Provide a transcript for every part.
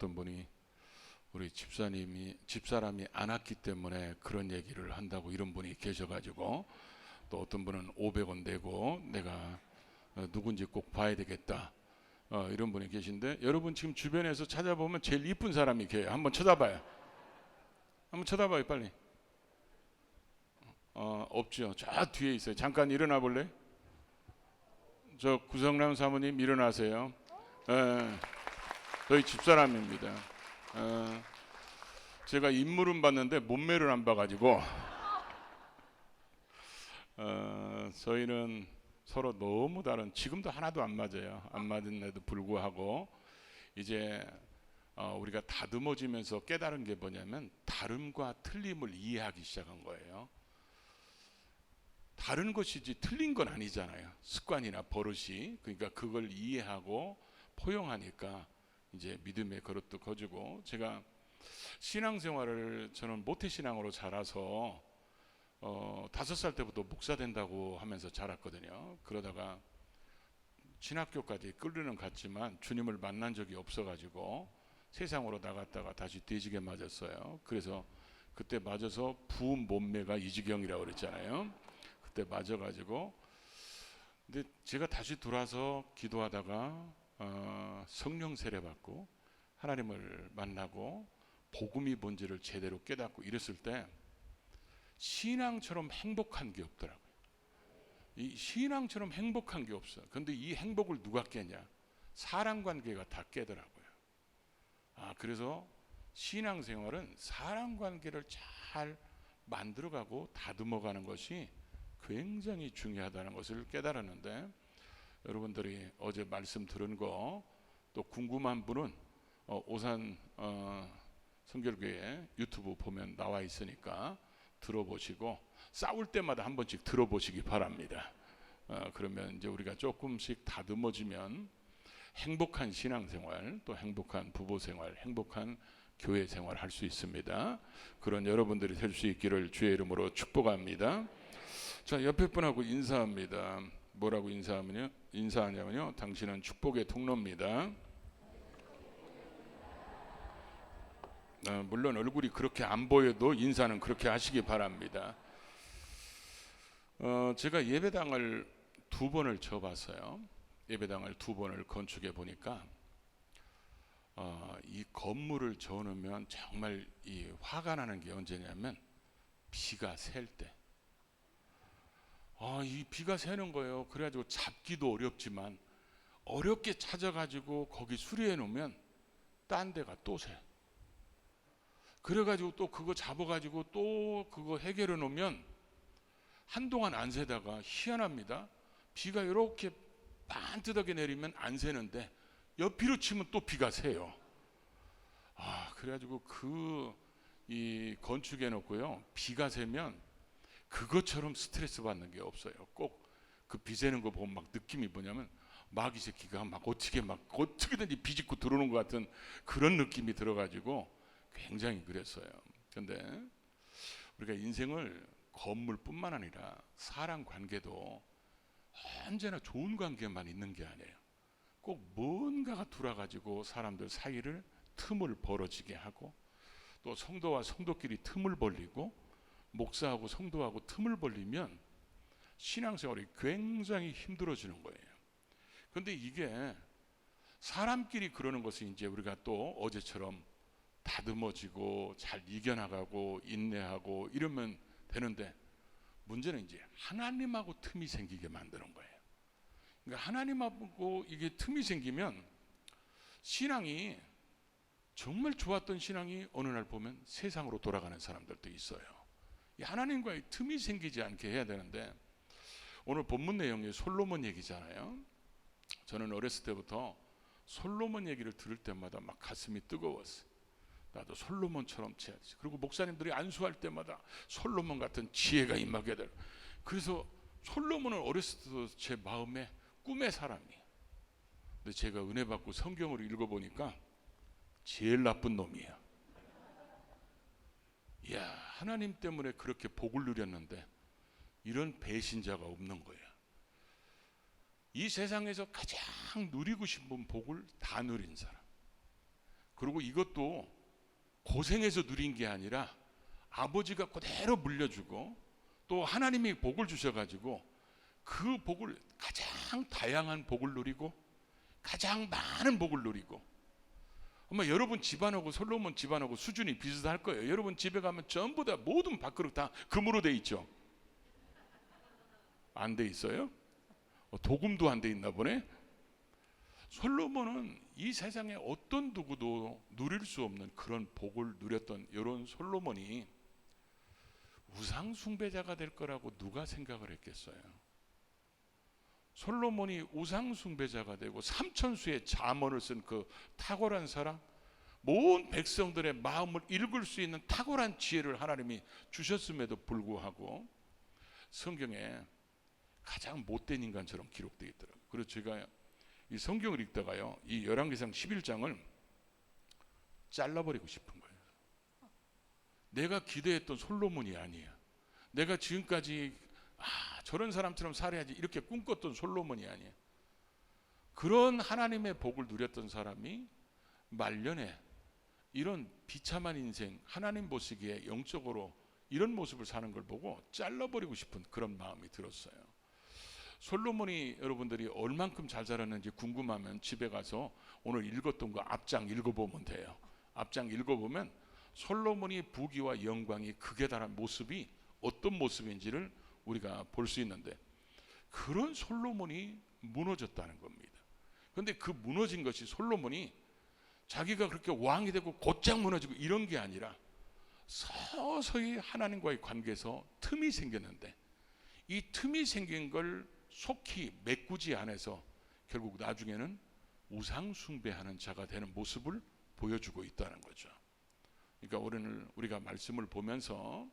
어떤 분이 우리 집사람이 안 왔기 때문에 그런 얘기를 한다고 이런 분이 계셔가지고, 또 어떤 분은 500원 내고 내가 누군지 꼭 봐야 되겠다, 이런 분이 계신데, 여러분 지금 주변에서 찾아보면 제일 이쁜 사람이 걔예요. 한번 쳐다봐요. 한번 쳐다봐요 빨리. 없죠. 저 뒤에 있어요. 잠깐 일어나 볼래? 저 구성남 사모님 일어나세요. 저희 집사람입니다. 제가 인물은 봤는데 몸매를 안 봐가지고, 저희는 서로 너무 다른, 지금도 하나도 안 맞아요. 안 맞은데도 불구하고 이제 우리가 다듬어지면서 깨달은 게 뭐냐면, 다름과 틀림을 이해하기 시작한 거예요. 다른 것이지 틀린 건 아니잖아요. 습관이나 버릇이. 그러니까 그걸 이해하고 포용하니까 이제 믿음의 그릇도 커지고, 제가 신앙생활을 저는 모태신앙으로 자라서 5살 때부터 목사 된다고 하면서 자랐거든요. 그러다가 신학교까지 끌려는 갔지만 주님을 만난 적이 없어가지고 세상으로 나갔다가 다시 돼지게 맞았어요. 그래서 그때 맞아서 부은 몸매가 이 지경이라고 그랬잖아요. 그때 맞아가지고, 근데 제가 다시 돌아서 기도하다가 성령 세례 받고 하나님을 만나고 복음이 뭔지를 제대로 깨닫고 이랬을 때 신앙처럼 행복한 게 없더라고요. 이 신앙처럼 행복한 게 없어요. 그런데 이 행복을 누가 깨냐? 사람 관계가 다 깨더라고요. 그래서 신앙생활은 사람 관계를 잘 만들어가고 다듬어가는 것이 굉장히 중요하다는 것을 깨달았는데, 여러분들이 어제 말씀 들은 거 또 궁금한 분은 오산 성결교회 유튜브 보면 나와 있으니까 들어보시고, 싸울 때마다 한 번씩 들어보시기 바랍니다. 그러면 이제 우리가 조금씩 다듬어지면 행복한 신앙생활, 또 행복한 부부생활, 행복한 교회 생활 할 수 있습니다. 그런 여러분들이 될 수 있기를 주의 이름으로 축복합니다. 자, 옆에 분하고 인사합니다. 뭐라고 인사하냐면요, 당신은 축복의 통로입니다. 물론 얼굴이 그렇게 안 보여도 인사는 그렇게 하시기 바랍니다. 제가 예배당을 2번을 져봤어요. 예배당을 2번을 건축해 보니까 이 건물을 저으면 정말 이 화가 나는 게 언제냐면, 비가 셀 때. 이 비가 새는 거예요. 그래가지고 잡기도 어렵지만 어렵게 찾아가지고 거기 수리해 놓으면 딴 데가 또 새. 그래가지고 또 그거 잡아가지고 또 그거 해결해 놓으면 한동안 안 새다가, 희한합니다, 비가 이렇게 반듯하게 내리면 안 새는데 옆비로 치면 또 비가 새요. 그래가지고 이 건축해 놓고요, 비가 새면 그것처럼 스트레스 받는 게 없어요. 꼭 그 비 새는 거 보면 막 느낌이 뭐냐면, 마귀 새끼가 막 어떻게든지 비집고 들어오는 것 같은 그런 느낌이 들어가지고 굉장히 그랬어요. 그런데 우리가 인생을 건물뿐만 아니라 사람 관계도 언제나 좋은 관계만 있는 게 아니에요. 꼭 뭔가가 돌아가지고 사람들 사이를 틈을 벌어지게 하고, 또 성도와 성도끼리 틈을 벌리고, 목사하고 성도하고 틈을 벌리면 신앙생활이 굉장히 힘들어지는 거예요. 그런데 이게 사람끼리 그러는 것은 이제 우리가 또 어제처럼 다듬어지고 잘 이겨나가고 인내하고 이러면 되는데, 문제는 이제 하나님하고 틈이 생기게 만드는 거예요. 그러니까 하나님하고 이게 틈이 생기면 신앙이, 정말 좋았던 신앙이 어느 날 보면 세상으로 돌아가는 사람들도 있어요. 이 하나님과의 틈이 생기지 않게 해야 되는데, 오늘 본문 내용이 솔로몬 얘기잖아요. 저는 어렸을 때부터 솔로몬 얘기를 들을 때마다 막 가슴이 뜨거웠어요. 나도 솔로몬처럼 지어야지. 그리고 목사님들이 안수할 때마다 솔로몬 같은 지혜가 임하게 될. 그래서 솔로몬을 어렸을 때도 제 마음에 꿈의 사람이에요. 근데 제가 은혜 받고 성경을 읽어보니까 제일 나쁜 놈이에요. 이야, 하나님 때문에 그렇게 복을 누렸는데 이런 배신자가 없는 거예요. 이 세상에서 가장 누리고 싶은 복을 다 누린 사람, 그리고 이것도 고생해서 누린 게 아니라 아버지가 그대로 물려주고 또 하나님이 복을 주셔가지고 그 복을 가장 다양한 복을 누리고 가장 많은 복을 누리고, 아마 여러분 집안하고 솔로몬 집안하고 수준이 비슷할 거예요. 여러분 집에 가면 전부 다 모든 밥그릇 다 금으로 돼 있죠. 안 돼 있어요? 도금도 안 돼 있나 보네. 솔로몬은 이 세상에 어떤 누구도 누릴 수 없는 그런 복을 누렸던 이런 솔로몬이 우상 숭배자가 될 거라고 누가 생각을 했겠어요? 솔로몬이 우상 숭배자가 되고 삼천수의 잠언을 쓴 그 탁월한 사람, 모든 백성들의 마음을 읽을 수 있는 탁월한 지혜를 하나님이 주셨음에도 불구하고 성경에 가장 못된 인간처럼 기록되어 있더라고요. 그래서 제가 이 성경을 읽다가요, 이 열왕기상 11장을 잘라버리고 싶은 거예요. 내가 기대했던 솔로몬이 아니야. 내가 지금까지 저런 사람처럼 살아야지 이렇게 꿈꿨던 솔로몬이 아니야. 그런 하나님의 복을 누렸던 사람이 말년에 이런 비참한 인생, 하나님 보시기에 영적으로 이런 모습을 사는 걸 보고 잘라버리고 싶은 그런 마음이 들었어요. 솔로몬이 여러분들이 얼만큼 잘 살았는지 궁금하면 집에 가서 오늘 읽었던 거 앞장 읽어보면 돼요. 앞장 읽어보면 솔로몬이 부귀와 영광이 극에 달한 모습이 어떤 모습인지를 우리가 볼 수 있는데, 그런 솔로몬이 무너졌다는 겁니다. 그런데 그 무너진 것이 솔로몬이 자기가 그렇게 왕이 되고 곧장 무너지고 이런 게 아니라 서서히 하나님과의 관계에서 틈이 생겼는데, 이 틈이 생긴 걸 속히 메꾸지 않아서 결국 나중에는 우상 숭배하는 자가 되는 모습을 보여주고 있다는 거죠. 그러니까 오늘 우리가 말씀을 보면서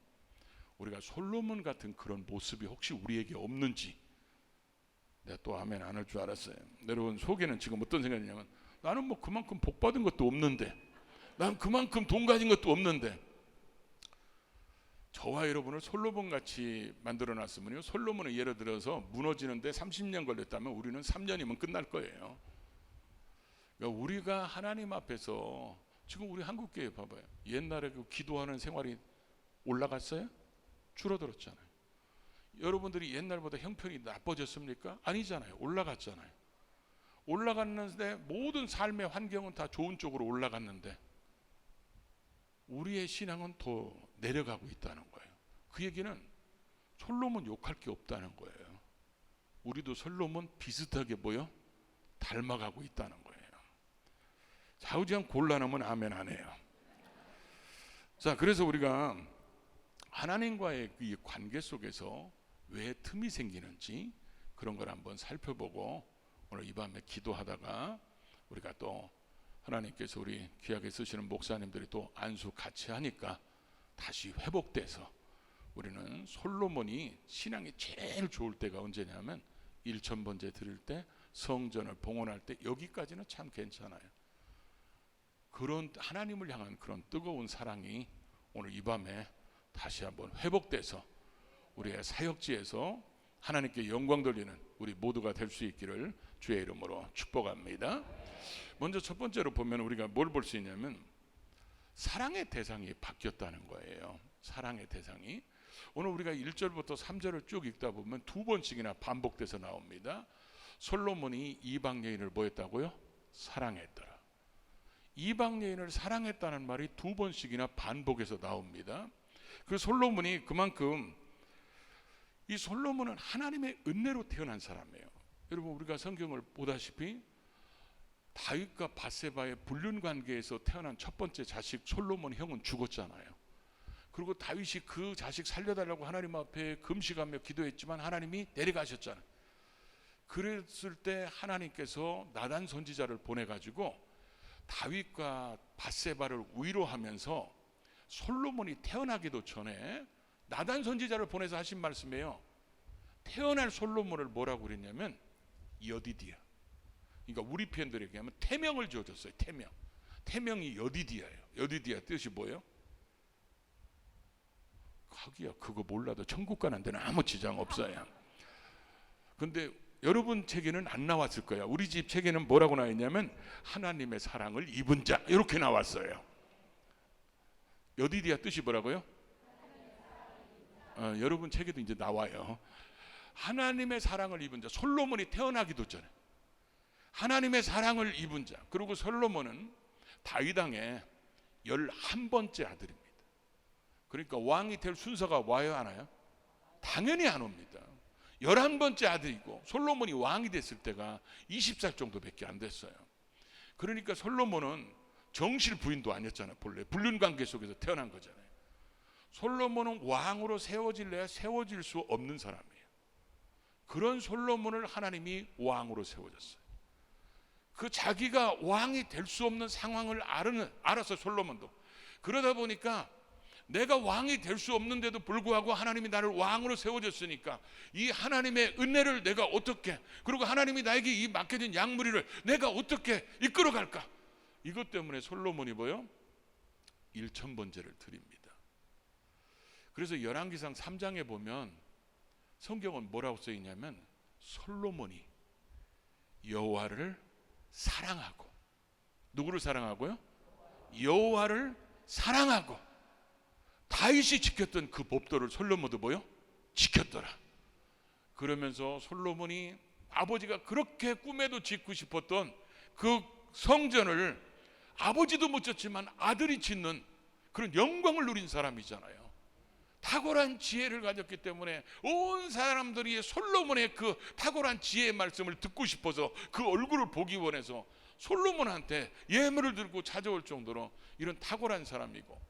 우리가 솔로몬 같은 그런 모습이 혹시 우리에게 없는지, 내가 또 아멘 안 할 줄 알았어요. 여러분 속에는 지금 어떤 생각이냐면, 나는 뭐 그만큼 복 받은 것도 없는데, 난 그만큼 돈 가진 것도 없는데. 저와 여러분을 솔로몬 같이 만들어 놨으면요, 솔로몬은 예를 들어서 무너지는데 30년 걸렸다면 우리는 3년이면 끝날 거예요. 그러니까 우리가 하나님 앞에서, 지금 우리 한국교회 봐봐요. 옛날에 그 기도하는 생활이 올라갔어요? 줄어들었잖아요. 여러분들이 옛날보다 형편이 나빠졌습니까? 아니잖아요. 올라갔잖아요. 올라갔는데 모든 삶의 환경은 다 좋은 쪽으로 올라갔는데 우리의 신앙은 더 내려가고 있다는 거예요. 그 얘기는 솔로몬 욕할 게 없다는 거예요. 우리도 솔로몬 비슷하게 닮아가고 있다는 거예요. 좌우지간 곤란하면 아멘 안 해요. 자, 그래서 우리가 하나님과의 이 관계 속에서 왜 틈이 생기는지 그런 걸 한번 살펴보고, 오늘 이 밤에 기도하다가 우리가 또 하나님께서 우리 귀하게 쓰시는 목사님들이 또 안수 같이 하니까 다시 회복돼서, 우리는 솔로몬이 신앙이 제일 좋을 때가 언제냐면 1,000번째 드릴 때, 성전을 봉헌할 때, 여기까지는 참 괜찮아요. 그런 하나님을 향한 그런 뜨거운 사랑이 오늘 이 밤에 다시 한번 회복돼서 우리의 사역지에서 하나님께 영광 돌리는 우리 모두가 될 수 있기를 주의 이름으로 축복합니다. 먼저 첫 번째로 보면 우리가 뭘 볼 수 있냐면 사랑의 대상이 바뀌었다는 거예요. 사랑의 대상이. 오늘 우리가 1절부터 3절을 쭉 읽다 보면 두 번씩이나 반복돼서 나옵니다. 솔로몬이 이방 여인을 뭐 했다고요? 사랑했더라. 이방 여인을 사랑했다는 말이 두 번씩이나 반복해서 나옵니다. 그 솔로몬이 그만큼, 이 솔로몬은 하나님의 은혜로 태어난 사람이에요. 여러분 우리가 성경을 보다시피 다윗과 밧세바의 불륜 관계에서 태어난 첫 번째 자식 솔로몬 형은 죽었잖아요. 그리고 다윗이 그 자식 살려달라고 하나님 앞에 금식하며 기도했지만 하나님이 데려가셨잖아요. 그랬을 때 하나님께서 나단 선지자를 보내가지고 다윗과 밧세바를 위로하면서 솔로몬이 태어나기도 전에 나단 선지자를 보내서 하신 말씀이에요. 태어날 솔로몬을 뭐라고 그랬냐면 여디디야. 그러니까 우리 편들에게 하면 태명을 지어줬어요. 태명. 태명이 여디디야예요. 여디디야 뜻이 뭐예요? 하기야 그거 몰라도 천국 가는 데는 아무 지장 없어요. 근데 여러분 책에는 안 나왔을 거야. 우리 집 책에는 뭐라고 나와 있냐면 하나님의 사랑을 입은 자 이렇게 나왔어요. 여디디아 뜻이 뭐라고요? 여러분 책에도 이제 나와요. 하나님의 사랑을 입은 자. 솔로몬이 태어나기도 전에 하나님의 사랑을 입은 자. 그리고 솔로몬은 다윗 왕의 11번째 아들입니다. 그러니까 왕이 될 순서가 와요, 안 와요? 당연히 안 옵니다. 11번째 아들이고 솔로몬이 왕이 됐을 때가 20살 정도밖에 안 됐어요. 그러니까 솔로몬은 정실 부인도 아니었잖아요. 본래 불륜관계 속에서 태어난 거잖아요. 솔로몬은 왕으로 세워질래야 세워질 수 없는 사람이에요. 그런 솔로몬을 하나님이 왕으로 세워졌어요. 그 자기가 왕이 될 수 없는 상황을 알아서 솔로몬도 그러다 보니까 내가 왕이 될 수 없는데도 불구하고 하나님이 나를 왕으로 세워줬으니까 이 하나님의 은혜를 내가 어떻게, 그리고 하나님이 나에게 이 맡겨진 양무리를 내가 어떻게 이끌어갈까, 이것 때문에 솔로몬이 뭐요? 1000번제를 드립니다. 그래서 열왕기상 3장에 보면 성경은 뭐라고 써 있냐면 솔로몬이 여호와를 사랑하고, 누구를 사랑하고요? 여호와를 사랑하고 다윗이 지켰던 그 법도를 솔로몬도 뭐요? 지켰더라. 그러면서 솔로몬이 아버지가 그렇게 꿈에도 짓고 싶었던 그 성전을 아버지도 못 짓지만 아들이 짓는 그런 영광을 누린 사람이잖아요. 탁월한 지혜를 가졌기 때문에 온 사람들이 솔로몬의 그 탁월한 지혜의 말씀을 듣고 싶어서 그 얼굴을 보기 원해서 솔로몬한테 예물을 들고 찾아올 정도로 이런 탁월한 사람이고,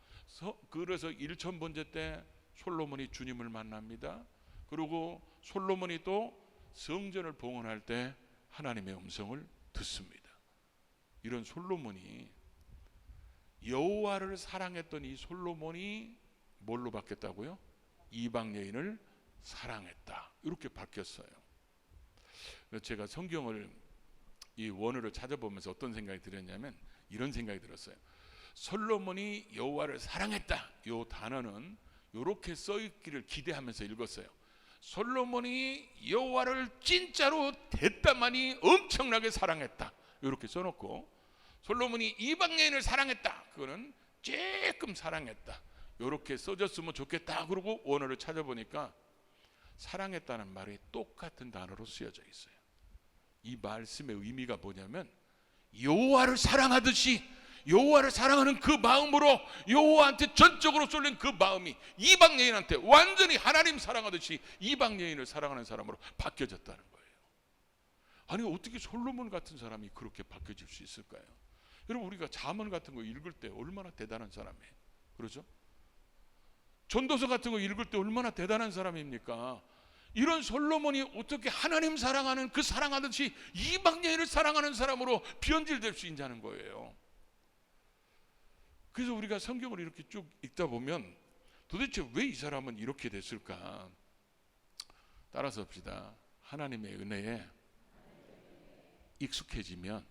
그래서 1000번제 때 솔로몬이 주님을 만납니다. 그리고 솔로몬이 또 성전을 봉헌할 때 하나님의 음성을 듣습니다. 이런 솔로몬이, 여호와를 사랑했던 이 솔로몬이 뭘로 바뀌었다고요? 이방 여인을 사랑했다, 이렇게 바뀌었어요. 제가 성경을 이 원어를 찾아보면서 어떤 생각이 들었냐면 이런 생각이 들었어요. 솔로몬이 여호와를 사랑했다, 이 단어는 이렇게 써있기를 기대하면서 읽었어요. 솔로몬이 여호와를 진짜로 대담하니 엄청나게 사랑했다, 이렇게 써놓고, 솔로몬이 이방 여인을 사랑했다, 그거는 조금 사랑했다, 이렇게 써졌으면 좋겠다. 그러고 원어를 찾아보니까 사랑했다는 말이 똑같은 단어로 쓰여져 있어요. 이 말씀의 의미가 뭐냐면 여호와를 사랑하듯이 여호와를 사랑하는 그 마음으로 여호와한테 전적으로 쏠린 그 마음이 이방 여인한테 완전히 하나님 사랑하듯이 이방 여인을 사랑하는 사람으로 바뀌어졌다는 거예요. 아니 어떻게 솔로몬 같은 사람이 그렇게 바뀌어질 수 있을까요? 여러분, 우리가 잠언 같은 거 읽을 때 얼마나 대단한 사람이에요, 그렇죠? 전도서 같은 거 읽을 때 얼마나 대단한 사람입니까? 이런 솔로몬이 어떻게 하나님 사랑하는 그 사랑하듯이 이방 여인을 사랑하는 사람으로 변질될 수 있냐는 거예요. 그래서 우리가 성경을 이렇게 쭉 읽다 보면 도대체 왜 이 사람은 이렇게 됐을까? 따라서 봅시다. 하나님의 은혜에 익숙해지면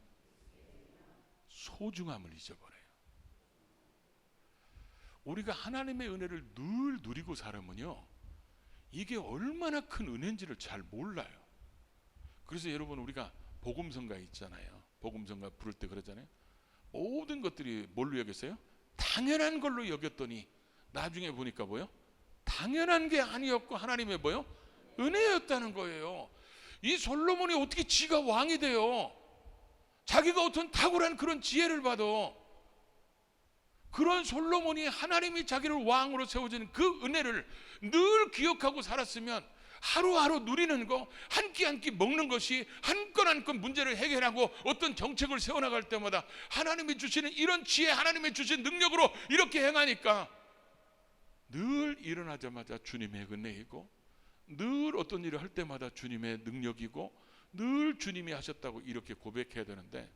소중함을 잊어버려요. 우리가 하나님의 은혜를 늘 누리고 살면요, 이게 얼마나 큰 은혜인지를 잘 몰라요. 그래서 여러분, 우리가 복음성가 있잖아요. 복음성가 부를 때 그러잖아요. 모든 것들이 뭘로 여겼어요? 당연한 걸로 여겼더니 나중에 보니까 뭐요? 당연한 게 아니었고 하나님의 뭐요? 은혜였다는 거예요. 이 솔로몬이 어떻게 지가 왕이 돼요? 자기가 어떤 탁월한 그런 지혜를 받아. 그런 솔로몬이 하나님이 자기를 왕으로 세워주는 그 은혜를 늘 기억하고 살았으면 하루하루 누리는 거, 한 끼 한 끼 먹는 것이 한 건 한 건 문제를 해결하고 어떤 정책을 세워나갈 때마다 하나님이 주시는 이런 지혜, 하나님이 주신 능력으로 이렇게 행하니까 늘 일어나자마자 주님의 은혜이고, 늘 어떤 일을 할 때마다 주님의 능력이고, 늘 주님이 하셨다고 이렇게 고백해야 되는데,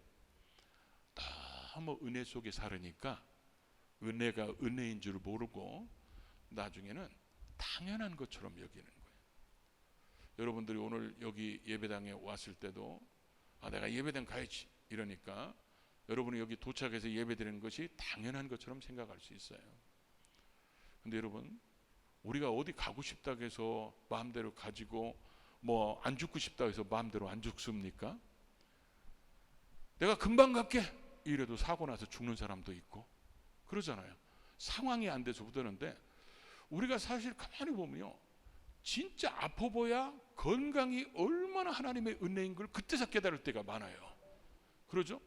너무 은혜 속에 살으니까 은혜가 은혜인 줄 모르고 나중에는 당연한 것처럼 여기는 거예요. 여러분들이 오늘 여기 예배당에 왔을 때도 내가 예배당 가야지 이러니까 여러분이 여기 도착해서 예배드리는 것이 당연한 것처럼 생각할 수 있어요. 근데 여러분, 우리가 어디 가고 싶다고 해서 마음대로 가지고 뭐 안 죽고 싶다 해서 마음대로 안 죽습니까? 내가 금방 갈게 이래도 사고 나서 죽는 사람도 있고 그러잖아요. 상황이 안 돼서 그러는데, 우리가 사실 가만히 보면요, 진짜 아파 보야 건강이 얼마나 하나님의 은혜인 걸 그때서 깨달을 때가 많아요. 그러죠?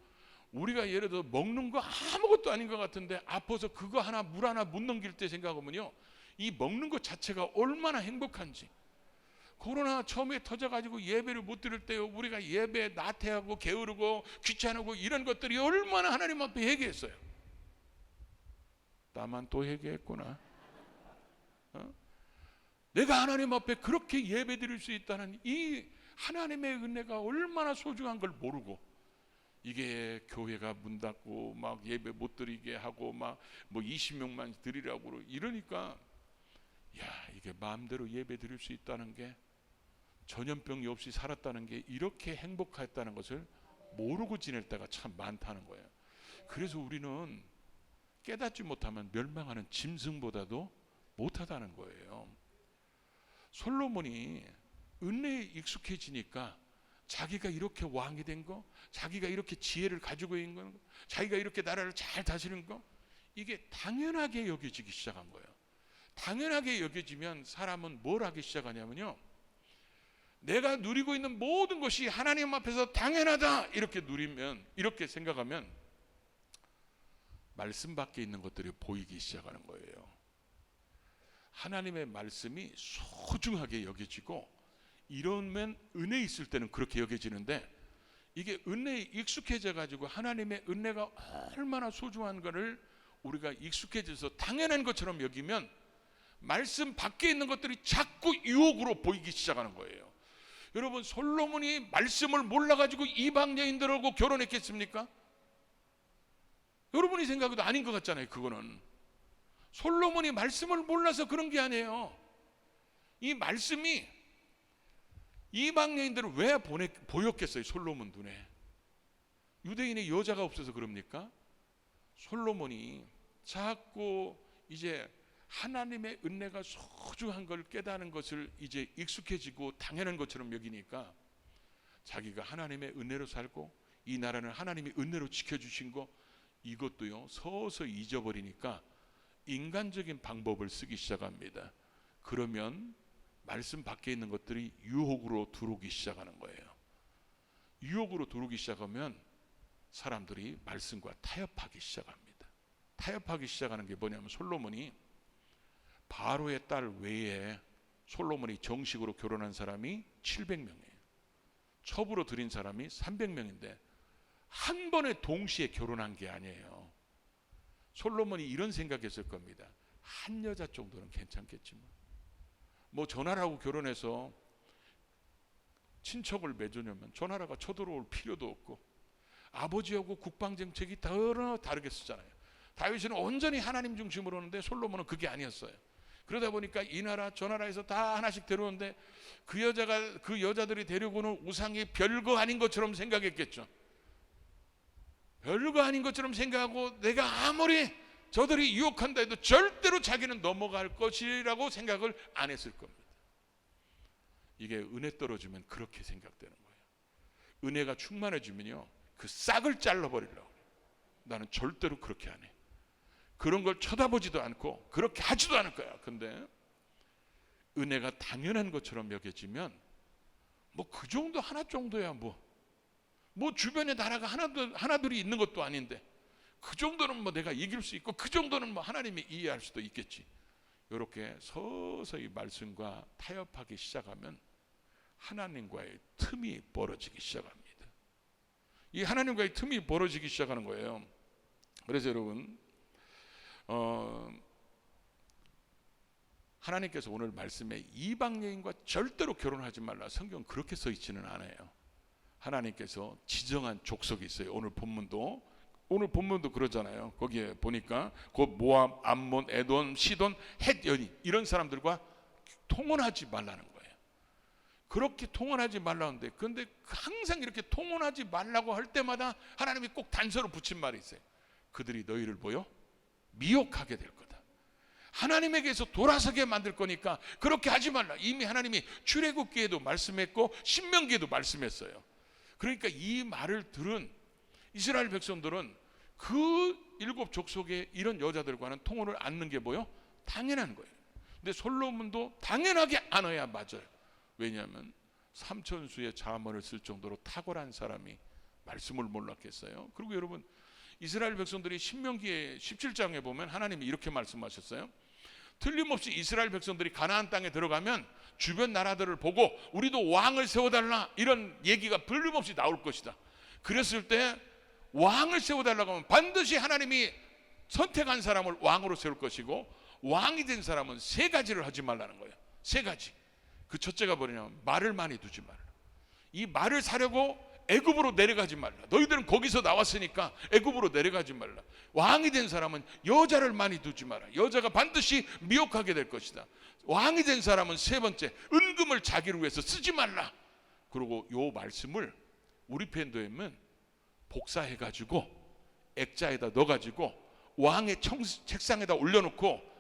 우리가 예를 들어 먹는 거 아무것도 아닌 것 같은데 아파서 그거 하나, 물 하나 못 넘길 때 생각하면요, 이 먹는 것 자체가 얼마나 행복한지. 코로나 처음에 터져가지고 예배를 못 드릴 때요, 우리가 예배 나태하고 게으르고 귀찮고 이런 것들이 얼마나 하나님 앞에 회개했어요. 나만 또 회개했구나. 내가 하나님 앞에 그렇게 예배 드릴 수 있다는 이 하나님의 은혜가 얼마나 소중한 걸 모르고, 이게 교회가 문 닫고 막 예배 못 드리게 하고 막 뭐 20명만 드리라고 이러니까, 야, 이게 마음대로 예배 드릴 수 있다는 게, 전염병이 없이 살았다는 게 이렇게 행복했다는 것을 모르고 지낼 때가 참 많다는 거예요. 그래서 우리는 깨닫지 못하면 멸망하는 짐승보다도 못하다는 거예요. 솔로몬이 은혜에 익숙해지니까 자기가 이렇게 왕이 된 거, 자기가 이렇게 지혜를 가지고 있는 거, 자기가 이렇게 나라를 잘 다스리는 거, 이게 당연하게 여겨지기 시작한 거예요. 당연하게 여겨지면 사람은 뭘 하기 시작하냐면요, 내가 누리고 있는 모든 것이 하나님 앞에서 당연하다 이렇게 누리면, 이렇게 생각하면 말씀 밖에 있는 것들이 보이기 시작하는 거예요. 하나님의 말씀이 소중하게 여겨지고, 이러면 은혜 있을 때는 그렇게 여겨지는데, 이게 은혜에 익숙해져 가지고 하나님의 은혜가 얼마나 소중한 것을 우리가 익숙해져서 당연한 것처럼 여기면 말씀 밖에 있는 것들이 자꾸 유혹으로 보이기 시작하는 거예요. 여러분, 솔로몬이 말씀을 몰라가지고 이방 여인들하고 결혼했겠습니까? 여러분이 생각해도 아닌 것 같잖아요. 그거는 솔로몬이 말씀을 몰라서 그런 게 아니에요. 이 말씀이 이방 여인들을 왜 보였겠어요? 솔로몬 눈에. 유대인의 여자가 없어서 그럽니까? 솔로몬이 자꾸 이제 하나님의 은혜가 소중한 걸 깨닫는 것을 이제 익숙해지고 당연한 것처럼 여기니까, 자기가 하나님의 은혜로 살고 이 나라는 하나님이 은혜로 지켜주신 거, 이것도요 서서히 잊어버리니까 인간적인 방법을 쓰기 시작합니다. 그러면 말씀 밖에 있는 것들이 유혹으로 들어오기 시작하는 거예요. 유혹으로 들어오기 시작하면 사람들이 말씀과 타협하기 시작합니다. 타협하기 시작하는 게 뭐냐면, 솔로몬이 바로의 딸 외에 솔로몬이 정식으로 결혼한 사람이 700명이에요. 첩으로 들인 사람이 300명인데 한 번에 동시에 결혼한 게 아니에요. 솔로몬이 이런 생각했을 겁니다. 한 여자 정도는 괜찮겠지 뭐 전하라고 결혼해서 친척을 맺으려면 전하라가 쳐들어올 필요도 없고, 아버지하고 국방정책이 다르게 쓰잖아요. 다윗은 온전히 하나님 중심으로 오는데 솔로몬은 그게 아니었어요. 그러다 보니까 이 나라 저 나라에서 다 하나씩 데려오는데, 그 여자들이 데려오는 우상이 별거 아닌 것처럼 생각했겠죠. 별거 아닌 것처럼 생각하고, 내가 아무리 저들이 유혹한다 해도 절대로 자기는 넘어갈 것이라고 생각을 안 했을 겁니다. 이게 은혜 떨어지면 그렇게 생각되는 거예요. 은혜가 충만해지면요, 그 싹을 잘라버리려고 해요. 나는 절대로 그렇게 안 해. 그런 걸 쳐다보지도 않고 그렇게 하지도 않을 거야. 근데 은혜가 당연한 것처럼 여겨지면, 뭐 그 정도 하나 정도야 뭐 주변에 나라가 하나둘이 있는 것도 아닌데 그 정도는 뭐 내가 이길 수 있고, 그 정도는 뭐 하나님이 이해할 수도 있겠지. 이렇게 서서히 말씀과 타협하기 시작하면 하나님과의 틈이 벌어지기 시작합니다. 이 하나님과의 틈이 벌어지기 시작하는 거예요. 그래서 여러분, 하나님께서 오늘 말씀에 이방 여인과 절대로 결혼하지 말라, 성경은 그렇게 써 있지는 않아요. 하나님께서 지정한 족속이 있어요. 오늘 본문도 그러잖아요. 거기에 보니까 곧 모압, 암몬, 에돔, 시돈, 헷 여인, 이런 사람들과 통혼하지 말라는 거예요. 그렇게 통혼하지 말라는데, 그런데 항상 이렇게 통혼하지 말라고 할 때마다 하나님이 꼭 단서로 붙인 말이 있어요. 그들이 너희를 미혹하게 될 거다. 하나님에게서 돌아서게 만들 거니까 그렇게 하지 말라. 이미 하나님이 출애굽기에도 말씀했고 신명기에도 말씀했어요. 그러니까 이 말을 들은 이스라엘 백성들은 그 일곱 족속의 이런 여자들과는 통혼을 않는 게 뭐요? 당연한 거예요. 근데 솔로몬도 당연하게 안아야 맞아요. 왜냐하면 삼천수의 자문을 쓸 정도로 탁월한 사람이 말씀을 몰랐겠어요. 그리고 여러분, 이스라엘 백성들이 신명기의 17장에 보면 하나님이 이렇게 말씀하셨어요. 틀림없이 이스라엘 백성들이 가나안 땅에 들어가면 주변 나라들을 보고 우리도 왕을 세워달라, 이런 얘기가 틀림없이 나올 것이다. 그랬을 때 왕을 세워달라고 하면 반드시 하나님이 선택한 사람을 왕으로 세울 것이고, 왕이 된 사람은 세 가지를 하지 말라는 거예요. 세 가지. 그 첫째가 뭐냐면 말을 많이 두지 말라. 이 말을 사려고 애굽으로 내려가지 말라. 너희들은 거기서 나왔으니까 애굽으로 내려가지 말라. 왕이 된 사람은 여자를 많이 두지 마라. 여자가 반드시 미혹하게 될 것이다. 왕이 된 사람은 세 번째, 은금을 자기를 위해서 쓰지 말라. 그리고 요 말씀을 우리 펜도에는 복사해가지고 액자에다 넣어가지고 왕의 책상에다 올려놓고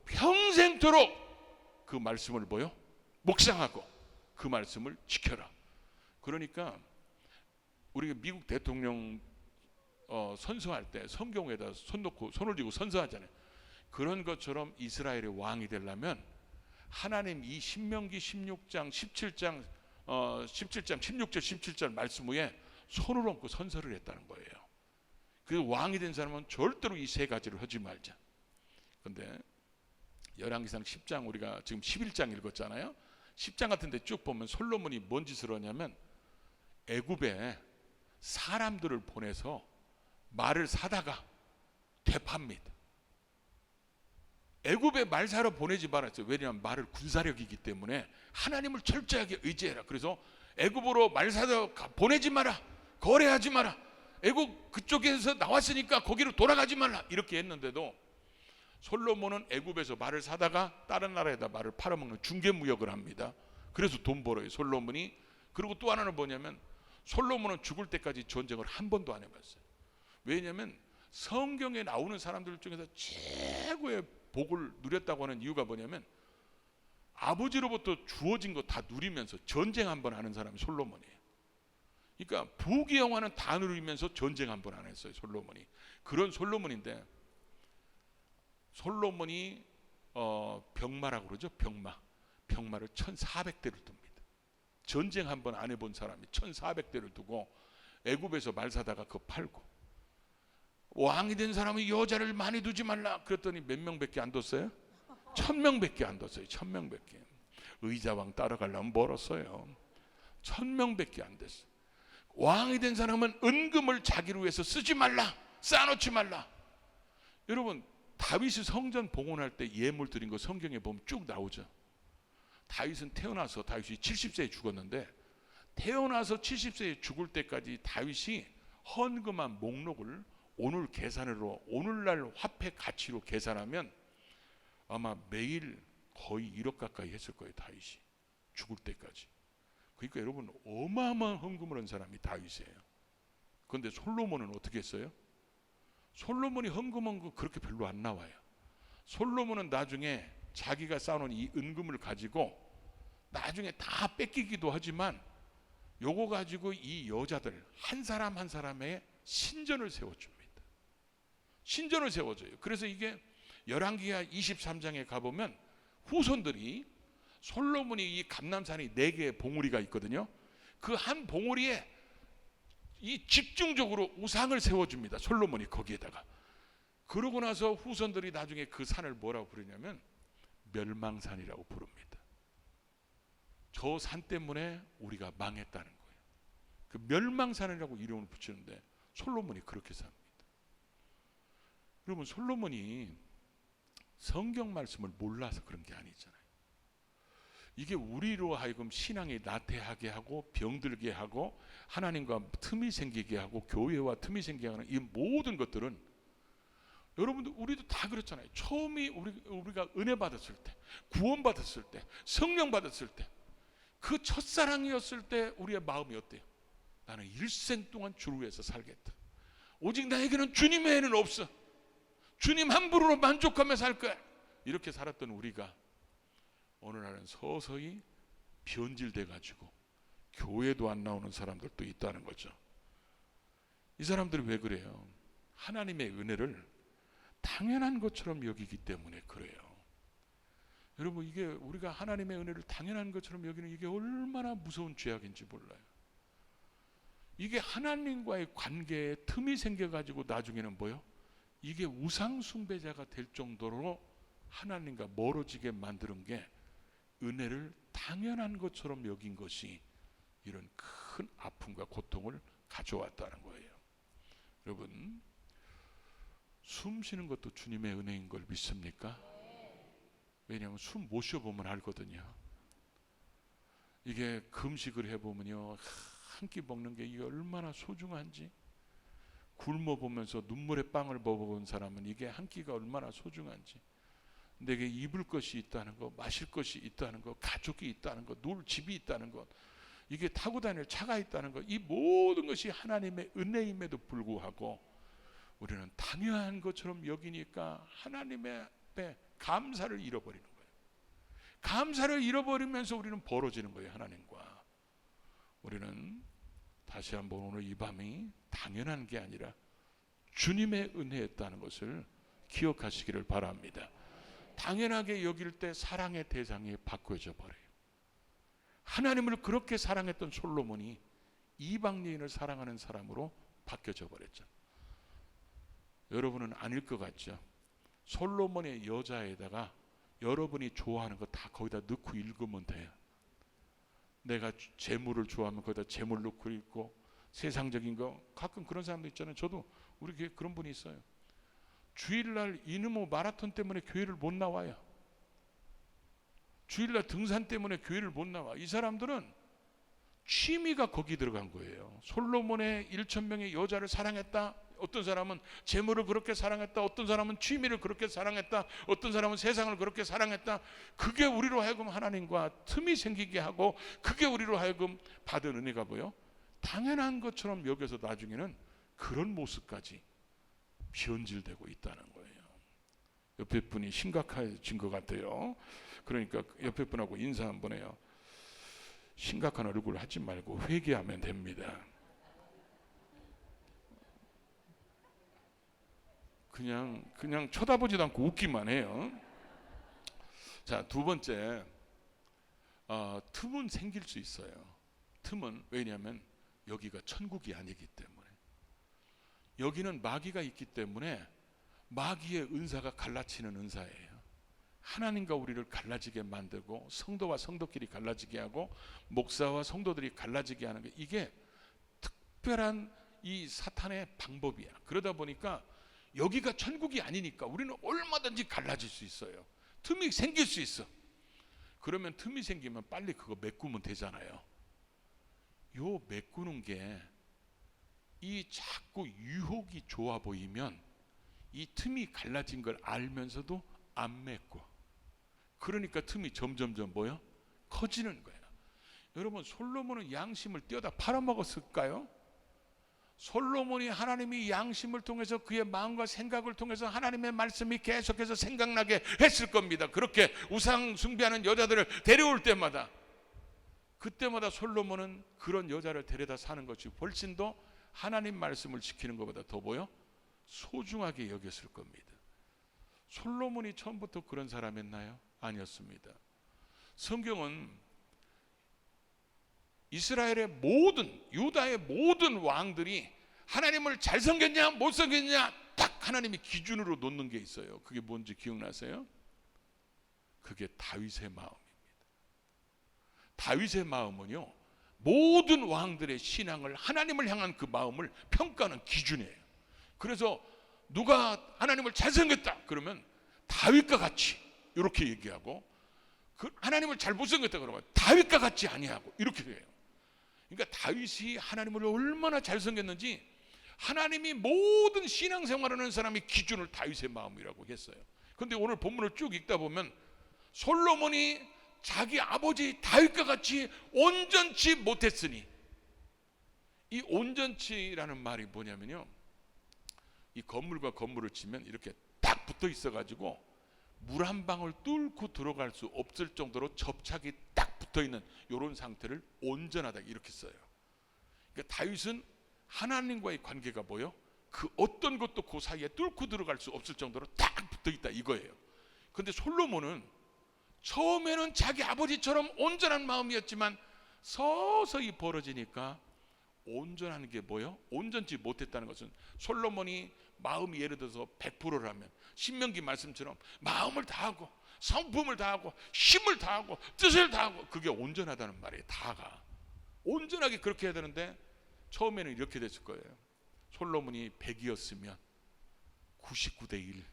평생토록 그 말씀을 뭐요? 묵상하고 그 말씀을 지켜라. 그러니까 우리가 미국 대통령 선서할 때 성경에다 손 놓고 손을 쥐고 선서하잖아요. 그런 것처럼 이스라엘의 왕이 되려면 하나님 이 신명기 16장 17장 16절 17절 말씀 위에 손을 얹고 선서를 했다는 거예요. 그 왕이 된 사람은 절대로 이 세 가지를 하지 말자. 그런데 열왕기상 10장 우리가 지금 11장 읽었잖아요. 10장 같은 데 쭉 보면 솔로몬이 뭔 짓을 하냐면 애굽에 사람들을 보내서 말을 사다가 되팝니다. 애굽에 말 사러 보내지 말았어요. 왜냐하면 말을 군사력이기 때문에 하나님을 철저하게 의지해라. 그래서 애굽으로 말 사러 보내지 마라. 거래하지 마라. 애굽 그쪽에서 나왔으니까 거기로 돌아가지 말라. 이렇게 했는데도 솔로몬은 애굽에서 말을 사다가 다른 나라에다 말을 팔아먹는 중개무역을 합니다. 그래서 돈 벌어요, 솔로몬이. 그리고 또 하나는 뭐냐면 솔로몬은 죽을 때까지 전쟁을 한 번도 안 해봤어요. 왜냐하면 성경에 나오는 사람들 중에서 최고의 복을 누렸다고 하는 이유가 뭐냐면 아버지로부터 주어진 거 다 누리면서 전쟁 한 번 하는 사람이 솔로몬이에요. 그러니까 부귀 영화는 다 누리면서 전쟁 한 번 안 했어요, 솔로몬이. 그런 솔로몬인데 솔로몬이 병마라고 그러죠. 병마를 1400대를 둡니다. 전쟁 한 번 안 해본 사람이 1400대를 두고 애굽에서 말 사다가 그거 팔고, 왕이 된 사람이 여자를 많이 두지 말라 그랬더니 몇 명밖에 안 뒀어요? 1000명밖에 안 뒀어요. 1000명밖에. 의자왕 따라가려면 멀었어요. 1000명밖에 안 됐어요. 왕이 된 사람은 은금을 자기를 위해서 쓰지 말라, 쌓아놓지 말라. 여러분, 다윗이 성전 봉헌할 때 예물 드린 거 성경에 보면 쭉 나오죠. 다윗은 태어나서 다윗이 70세에 죽었는데 태어나서 70세에 죽을 때까지 다윗이 헌금한 목록을 오늘 계산으로, 오늘날 화폐 가치로 계산하면 아마 매일 거의 1억 가까이 했을 거예요, 다윗이 죽을 때까지. 그러니까 여러분, 어마어마한 헌금을 한 사람이 다윗이에요. 그런데 솔로몬은 어떻게 했어요? 솔로몬이 헌금한 거 그렇게 별로 안 나와요. 솔로몬은 나중에 자기가 쌓아놓은 이 은금을 가지고 나중에 다 뺏기기도 하지만 요거 가지고 이 여자들 한 사람 한 사람의 신전을 세워줍니다. 신전을 세워줘요. 그래서 이게 열왕기하 23장에 가보면 후손들이 솔로몬이 이 감람산이 4개의 봉우리가 있거든요. 그 한 봉우리에 이 집중적으로 우상을 세워줍니다, 솔로몬이 거기에다가. 그러고 나서 후손들이 나중에 그 산을 뭐라고 부르냐면 멸망산이라고 부릅니다. 저 산 때문에 우리가 망했다는 거예요. 그 멸망산이라고 이름을 붙이는데 솔로몬이 그렇게 삽니다. 여러분, 솔로몬이 성경 말씀을 몰라서 그런 게 아니잖아요. 이게 우리로 하여금 신앙이 나태하게 하고 병들게 하고 하나님과 틈이 생기게 하고 교회와 틈이 생기게 하는 이 모든 것들은 여러분들 우리도 다 그렇잖아요. 처음이 우리가 은혜 받았을 때, 구원 받았을 때, 성령 받았을 때, 그 첫사랑이었을 때 우리의 마음이 어때요? 나는 일생 동안 주를 위해서 살겠다. 오직 나에게는 주님 외에는 없어. 주님 한 분으로 만족하며 살 거야. 이렇게 살았던 우리가 오늘날은 서서히 변질돼 가지고 교회도 안 나오는 사람들도 있다는 거죠. 이 사람들이 왜 그래요? 하나님의 은혜를 당연한 것처럼 여기기 때문에 그래요. 여러분, 이게 우리가 하나님의 은혜를 당연한 것처럼 여기는 이게 얼마나 무서운 죄악인지 몰라요. 이게 하나님과의 관계에 틈이 생겨가지고 나중에는 뭐요? 이게 우상 숭배자가 될 정도로 하나님과 멀어지게 만드는 게 은혜를 당연한 것처럼 여긴 것이 이런 큰 아픔과 고통을 가져왔다는 거예요. 여러분, 숨 쉬는 것도 주님의 은혜인 걸 믿습니까? 왜냐하면 숨 못 쉬어보면 알거든요. 이게 금식을 해보면요, 한 끼 먹는 게 이게 얼마나 소중한지, 굶어보면서 눈물의 빵을 먹어본 사람은 이게 한 끼가 얼마나 소중한지, 내게 입을 것이 있다는 것, 마실 것이 있다는 것, 가족이 있다는 것, 놀 집이 있다는 것, 이게 타고 다닐 차가 있다는 것, 이 모든 것이 하나님의 은혜임에도 불구하고 우리는 당연한 것처럼 여기니까 하나님의 앞에 감사를 잃어버리는 거예요. 감사를 잃어버리면서 우리는 벌어지는 거예요, 하나님과. 우리는 다시 한번 오늘 이 밤이 당연한 게 아니라 주님의 은혜였다는 것을 기억하시기를 바랍니다. 당연하게 여길 때 사랑의 대상이 바꿔져 버려요. 하나님을 그렇게 사랑했던 솔로몬이 이방 여인을 사랑하는 사람으로 바뀌어져 버렸죠. 여러분은 아닐 것 같죠? 솔로몬의 여자에다가 여러분이 좋아하는 거 다 거기다 넣고 읽으면 돼요. 내가 재물을 좋아하면 거기다 재물 넣고 읽고, 세상적인 거, 가끔 그런 사람도 있잖아요. 저도 우리 교회 그런 분이 있어요. 주일날 이놈의 마라톤 때문에 교회를 못 나와요. 주일날 등산 때문에 교회를 못 나와. 이 사람들은 취미가 거기 들어간 거예요. 솔로몬의 1,000명의 여자를 사랑했다. 어떤 사람은 재물을 그렇게 사랑했다. 어떤 사람은 취미를 그렇게 사랑했다. 어떤 사람은 세상을 그렇게 사랑했다. 그게 우리로 하여금 하나님과 틈이 생기게 하고, 그게 우리로 하여금 받은 은혜가 뭐요? 당연한 것처럼 여겨서 나중에는 그런 모습까지 변질되고 있다는 거예요. 옆에 분이 심각해진 것 같아요. 그러니까 옆에 분하고 인사 한번 해요. 심각한 얼굴 하지 말고 회개하면 됩니다. 그냥 쳐다보지도 않고 웃기만 해요. 자, 두 번째, 틈은 생길 수 있어요. 틈은 왜냐하면 여기가 천국이 아니기 때문에. 여기는 마귀가 있기 때문에 마귀의 은사가 갈라치는 은사예요. 하나님과 우리를 갈라지게 만들고, 성도와 성도끼리 갈라지게 하고, 목사와 성도들이 갈라지게 하는 게, 이게 특별한 이 사탄의 방법이야. 그러다 보니까 여기가 천국이 아니니까 우리는 얼마든지 갈라질 수 있어요. 틈이 생길 수 있어. 그러면 틈이 생기면 빨리 그거 메꾸면 되잖아요. 요 메꾸는 게, 이 자꾸 유혹이 좋아 보이면 이 틈이 갈라진 걸 알면서도 안 메꿔. 그러니까 틈이 점점점 뭐요? 커지는 거예요. 여러분, 솔로몬은 양심을 떼어다 팔아먹었을까요? 솔로몬이 하나님이 양심을 통해서 그의 마음과 생각을 통해서 하나님의 말씀이 계속해서 생각나게 했을 겁니다. 그렇게 우상 숭배하는 여자들을 데려올 때마다, 그때마다 솔로몬은 그런 여자를 데려다 사는 것이 훨씬 더 하나님 말씀을 지키는 것보다 더 뭐요? 소중하게 여겼을 겁니다. 솔로몬이 처음부터 그런 사람이었나요? 아니었습니다. 성경은 이스라엘의 모든, 유다의 모든 왕들이 하나님을 잘 섬겼냐 못 섬겼냐 딱 하나님이 기준으로 놓는 게 있어요. 그게 뭔지 기억나세요? 그게 다윗의 마음입니다. 다윗의 마음은요, 모든 왕들의 신앙을, 하나님을 향한 그 마음을 평가하는 기준이에요. 그래서 누가 하나님을 잘 섬겼다 그러면 다윗과 같이 이렇게 얘기하고, 하나님을 잘 못 섬겼다 그러면 다윗과 같이 아니하고 이렇게 돼요. 그러니까 다윗이 하나님을 얼마나 잘 섬겼는지, 하나님이 모든 신앙생활을 하는 사람의 기준을 다윗의 마음이라고 했어요. 그런데 오늘 본문을 쭉 읽다 보면 솔로몬이 자기 아버지 다윗과 같이 온전치 못했으니, 이 온전치라는 말이 뭐냐면요, 이 건물과 건물을 치면 이렇게 딱 붙어 있어 가지고 물 한 방울 뚫고 들어갈 수 없을 정도로 접착이 딱 붙어있는 이런 상태를 온전하다 이렇게 써요. 그러니까 다윗은 하나님과의 관계가 뭐요? 그 어떤 것도 그 사이에 뚫고 들어갈 수 없을 정도로 딱 붙어있다 이거예요. 근데 솔로몬은 처음에는 자기 아버지처럼 온전한 마음이었지만 서서히 벌어지니까 온전한 게 뭐요? 온전치 못했다는 것은 솔로몬이 마음이 예를 들어서 100%라면 신명기 말씀처럼 마음을 다하고 성품을 다하고 힘을 다하고 뜻을 다하고 그게 온전하다는 말이에요. 다가 온전하게 그렇게 해야 되는데 처음에는 이렇게 됐을 거예요. 솔로몬이 100이었으면 99대 1,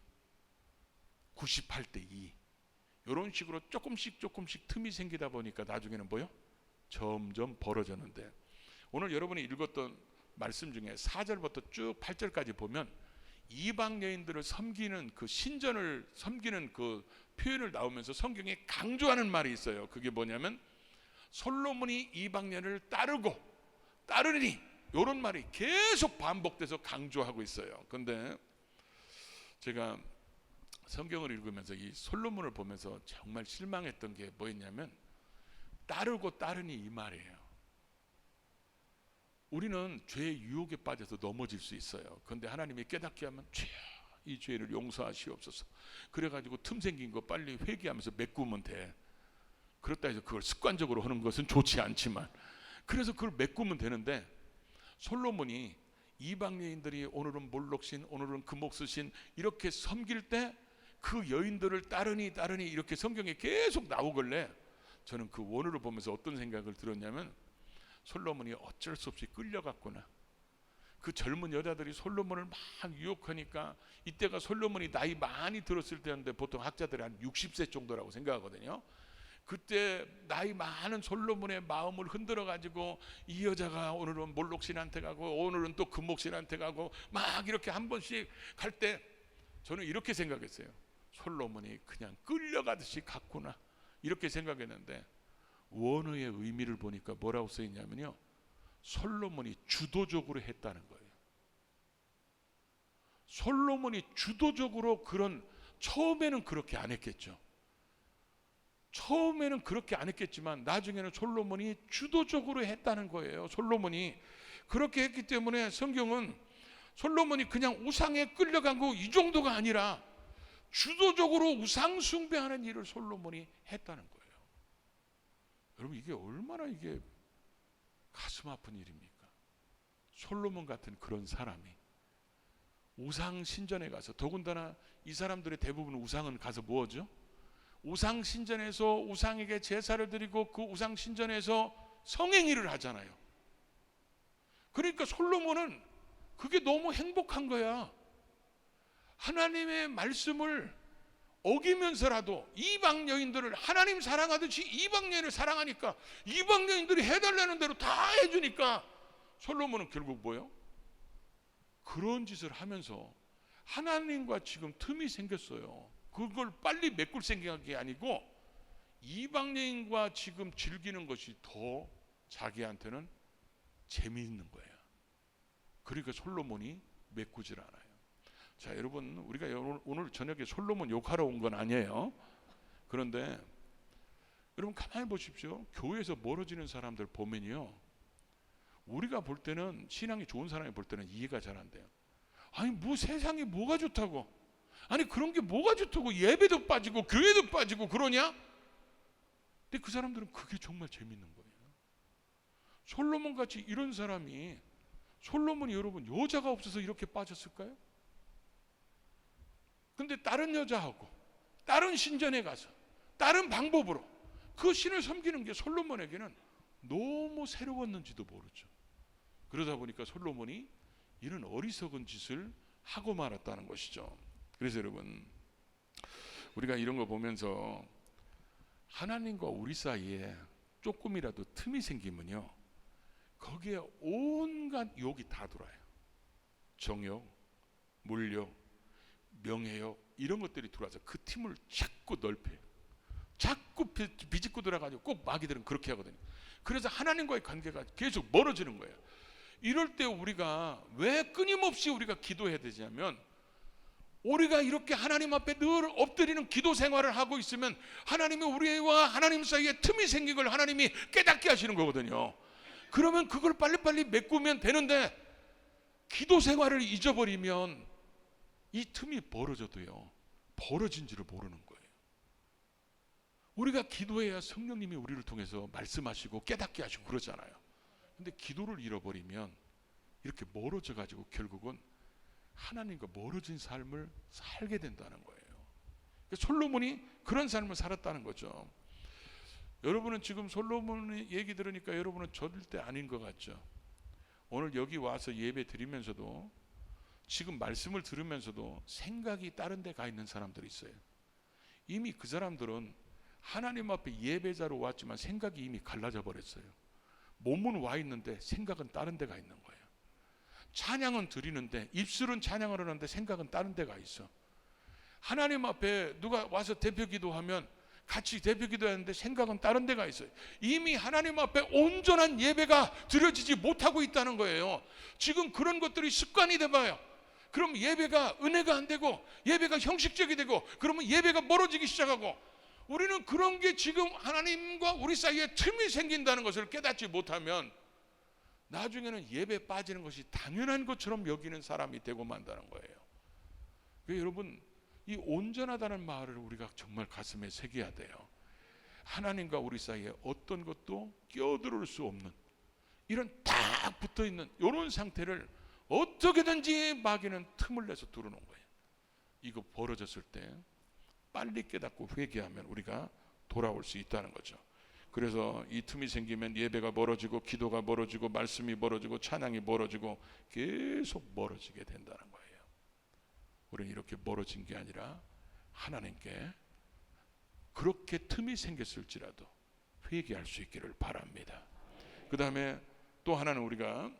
98대 2 이런 식으로 조금씩 틈이 생기다 보니까 나중에는 뭐요? 점점 벌어졌는데 오늘 여러분이 읽었던 말씀 중에 4절부터 쭉 8절까지 보면 이방 여인들을 섬기는 그 신전을 섬기는 그 표현을 나오면서 성경에 강조하는 말이 있어요. 그게 뭐냐면 솔로몬이 이방 여인을 따르니 이런 말이 계속 반복돼서 강조하고 있어요. 근데 제가 성경을 읽으면서 이 솔로몬을 보면서 정말 실망했던 게 뭐였냐면 따르니 이 말이에요. 우리는 죄의 유혹에 빠져서 넘어질 수 있어요. 그런데 하나님이 깨닫게 하면 죄야 이 죄를 용서하시옵소서. 그래가지고 틈 생긴 거 빨리 회개하면서 메꾸면 돼. 그렇다 해서 그걸 습관적으로 하는 것은 좋지 않지만 그래서 그걸 메꾸면 되는데 솔로몬이 이방 여인들이 오늘은 몰록신 오늘은 금옥수신 이렇게 섬길 때 그 여인들을 따르니 이렇게 성경에 계속 나오길래 저는 그 원어를 보면서 어떤 생각을 들었냐면 솔로몬이 어쩔 수 없이 끌려갔구나. 그 젊은 여자들이 솔로몬을 막 유혹하니까 이때가 솔로몬이 나이 많이 들었을 때였는데 보통 학자들이 한 60세 정도라고 생각하거든요. 그때 나이 많은 솔로몬의 마음을 흔들어 가지고 이 여자가 오늘은 몰록신한테 가고 오늘은 또 금목신한테 가고 막 이렇게 한 번씩 갈 때 저는 이렇게 생각했어요. 솔로몬이 그냥 끌려가듯이 갔구나 이렇게 생각했는데 원어의 의미를 보니까 뭐라고 써있냐면요 솔로몬이 주도적으로 했다는 거예요. 솔로몬이 주도적으로 처음에는 그렇게 안 했겠죠. 처음에는 그렇게 안 했겠지만 나중에는 솔로몬이 주도적으로 했다는 거예요. 솔로몬이 그렇게 했기 때문에 성경은 솔로몬이 그냥 우상에 끌려간 거 이 정도가 아니라 주도적으로 우상 숭배하는 일을 솔로몬이 했다는 거예요. 여러분 이게 얼마나 이게 가슴 아픈 일입니까? 솔로몬 같은 그런 사람이 우상 신전에 가서 더군다나 이 사람들의 대부분 우상은 가서 뭐죠? 우상 신전에서 우상에게 제사를 드리고 그 우상 신전에서 성행위를 하잖아요. 그러니까 솔로몬은 그게 너무 행복한 거야. 하나님의 말씀을 어기면서라도 이방 여인들을 하나님 사랑하듯이 이방 여인을 사랑하니까 이방 여인들이 해달라는 대로 다 해주니까 솔로몬은 결국 뭐예요? 그런 짓을 하면서 하나님과 지금 틈이 생겼어요. 그걸 빨리 메꿀 생각이 아니고 이방 여인과 지금 즐기는 것이 더 자기한테는 재미있는 거예요. 그러니까 솔로몬이 메꾸질 않아요. 자, 여러분 우리가 오늘 저녁에 솔로몬 욕하러 온 건 아니에요. 그런데 여러분 가만히 보십시오. 교회에서 멀어지는 사람들 보면요 우리가 볼 때는 신앙이 좋은 사람이 볼 때는 이해가 잘 안 돼요. 아니 뭐 세상에 뭐가 좋다고 아니 그런 게 뭐가 좋다고 예배도 빠지고 교회도 빠지고 그러냐? 근데 그 사람들은 그게 정말 재밌는 거예요. 솔로몬 같이 이런 사람이 솔로몬이 여러분 여자가 없어서 이렇게 빠졌을까요? 근데 다른 여자하고 다른 신전에 가서 다른 방법으로 그 신을 섬기는 게 솔로몬에게는 너무 새로웠는지도 모르죠. 그러다 보니까 솔로몬이 이런 어리석은 짓을 하고 말았다는 것이죠. 그래서 여러분 우리가 이런 거 보면서 하나님과 우리 사이에 조금이라도 틈이 생기면요 거기에 온갖 욕이 다 들어와요. 정욕, 물욕, 명예욕 이런 것들이 들어와서 그 틈을 자꾸 넓혀요. 자꾸 비집고 들어가지고 꼭 마귀들은 그렇게 하거든요. 그래서 하나님과의 관계가 계속 멀어지는 거예요. 이럴 때 우리가 왜 끊임없이 우리가 기도해야 되냐면 우리가 이렇게 하나님 앞에 늘 엎드리는 기도 생활을 하고 있으면 하나님이 우리와 하나님 사이에 틈이 생긴 걸 하나님이 깨닫게 하시는 거거든요. 그러면 그걸 빨리빨리 메꾸면 되는데 기도 생활을 잊어버리면 이 틈이 벌어져도요, 벌어진 줄을 모르는 거예요. 우리가 기도해야 성령님이 우리를 통해서 말씀하시고 깨닫게 하시고 그러잖아요. 근데 기도를 잃어버리면 이렇게 멀어져 가지고 결국은 하나님과 멀어진 삶을 살게 된다는 거예요. 솔로몬이 그런 삶을 살았다는 거죠. 여러분은 지금 솔로몬의 얘기 들으니까 여러분은 절대 아닌 것 같죠. 오늘 여기 와서 예배 드리면서도 지금 말씀을 들으면서도 생각이 다른 데 가 있는 사람들이 있어요. 이미 그 사람들은 하나님 앞에 예배자로 왔지만 생각이 이미 갈라져 버렸어요. 몸은 와 있는데 생각은 다른 데 가 있는 거예요. 찬양은 드리는데 입술은 찬양을 하는데 생각은 다른 데 가 있어. 하나님 앞에 누가 와서 대표 기도하면 같이 대표 기도하는데 생각은 다른 데가 있어요. 이미 하나님 앞에 온전한 예배가 드려지지 못하고 있다는 거예요. 지금 그런 것들이 습관이 돼봐요. 그럼 예배가 은혜가 안 되고 예배가 형식적이 되고 그러면 예배가 멀어지기 시작하고, 우리는 그런 게 지금 하나님과 우리 사이에 틈이 생긴다는 것을 깨닫지 못하면 나중에는 예배 빠지는 것이 당연한 것처럼 여기는 사람이 되고 만다는 거예요. 여러분, 이 온전하다는 말을 우리가 정말 가슴에 새겨야 돼요. 하나님과 우리 사이에 어떤 것도 끼어들을 수 없는 이런 딱 붙어있는 이런 상태를 어떻게든지 마귀는 틈을 내서 뚫어놓은 거예요. 이거 벌어졌을 때 빨리 깨닫고 회개하면 우리가 돌아올 수 있다는 거죠. 그래서 이 틈이 생기면 예배가 멀어지고 기도가 멀어지고 말씀이 멀어지고 찬양이 멀어지고 계속 멀어지게 된다는 거예요. 우리는 이렇게 멀어진 게 아니라 하나님께 그렇게 틈이 생겼을지라도 회개할 수 있기를 바랍니다. 그 다음에 또 하나는 우리가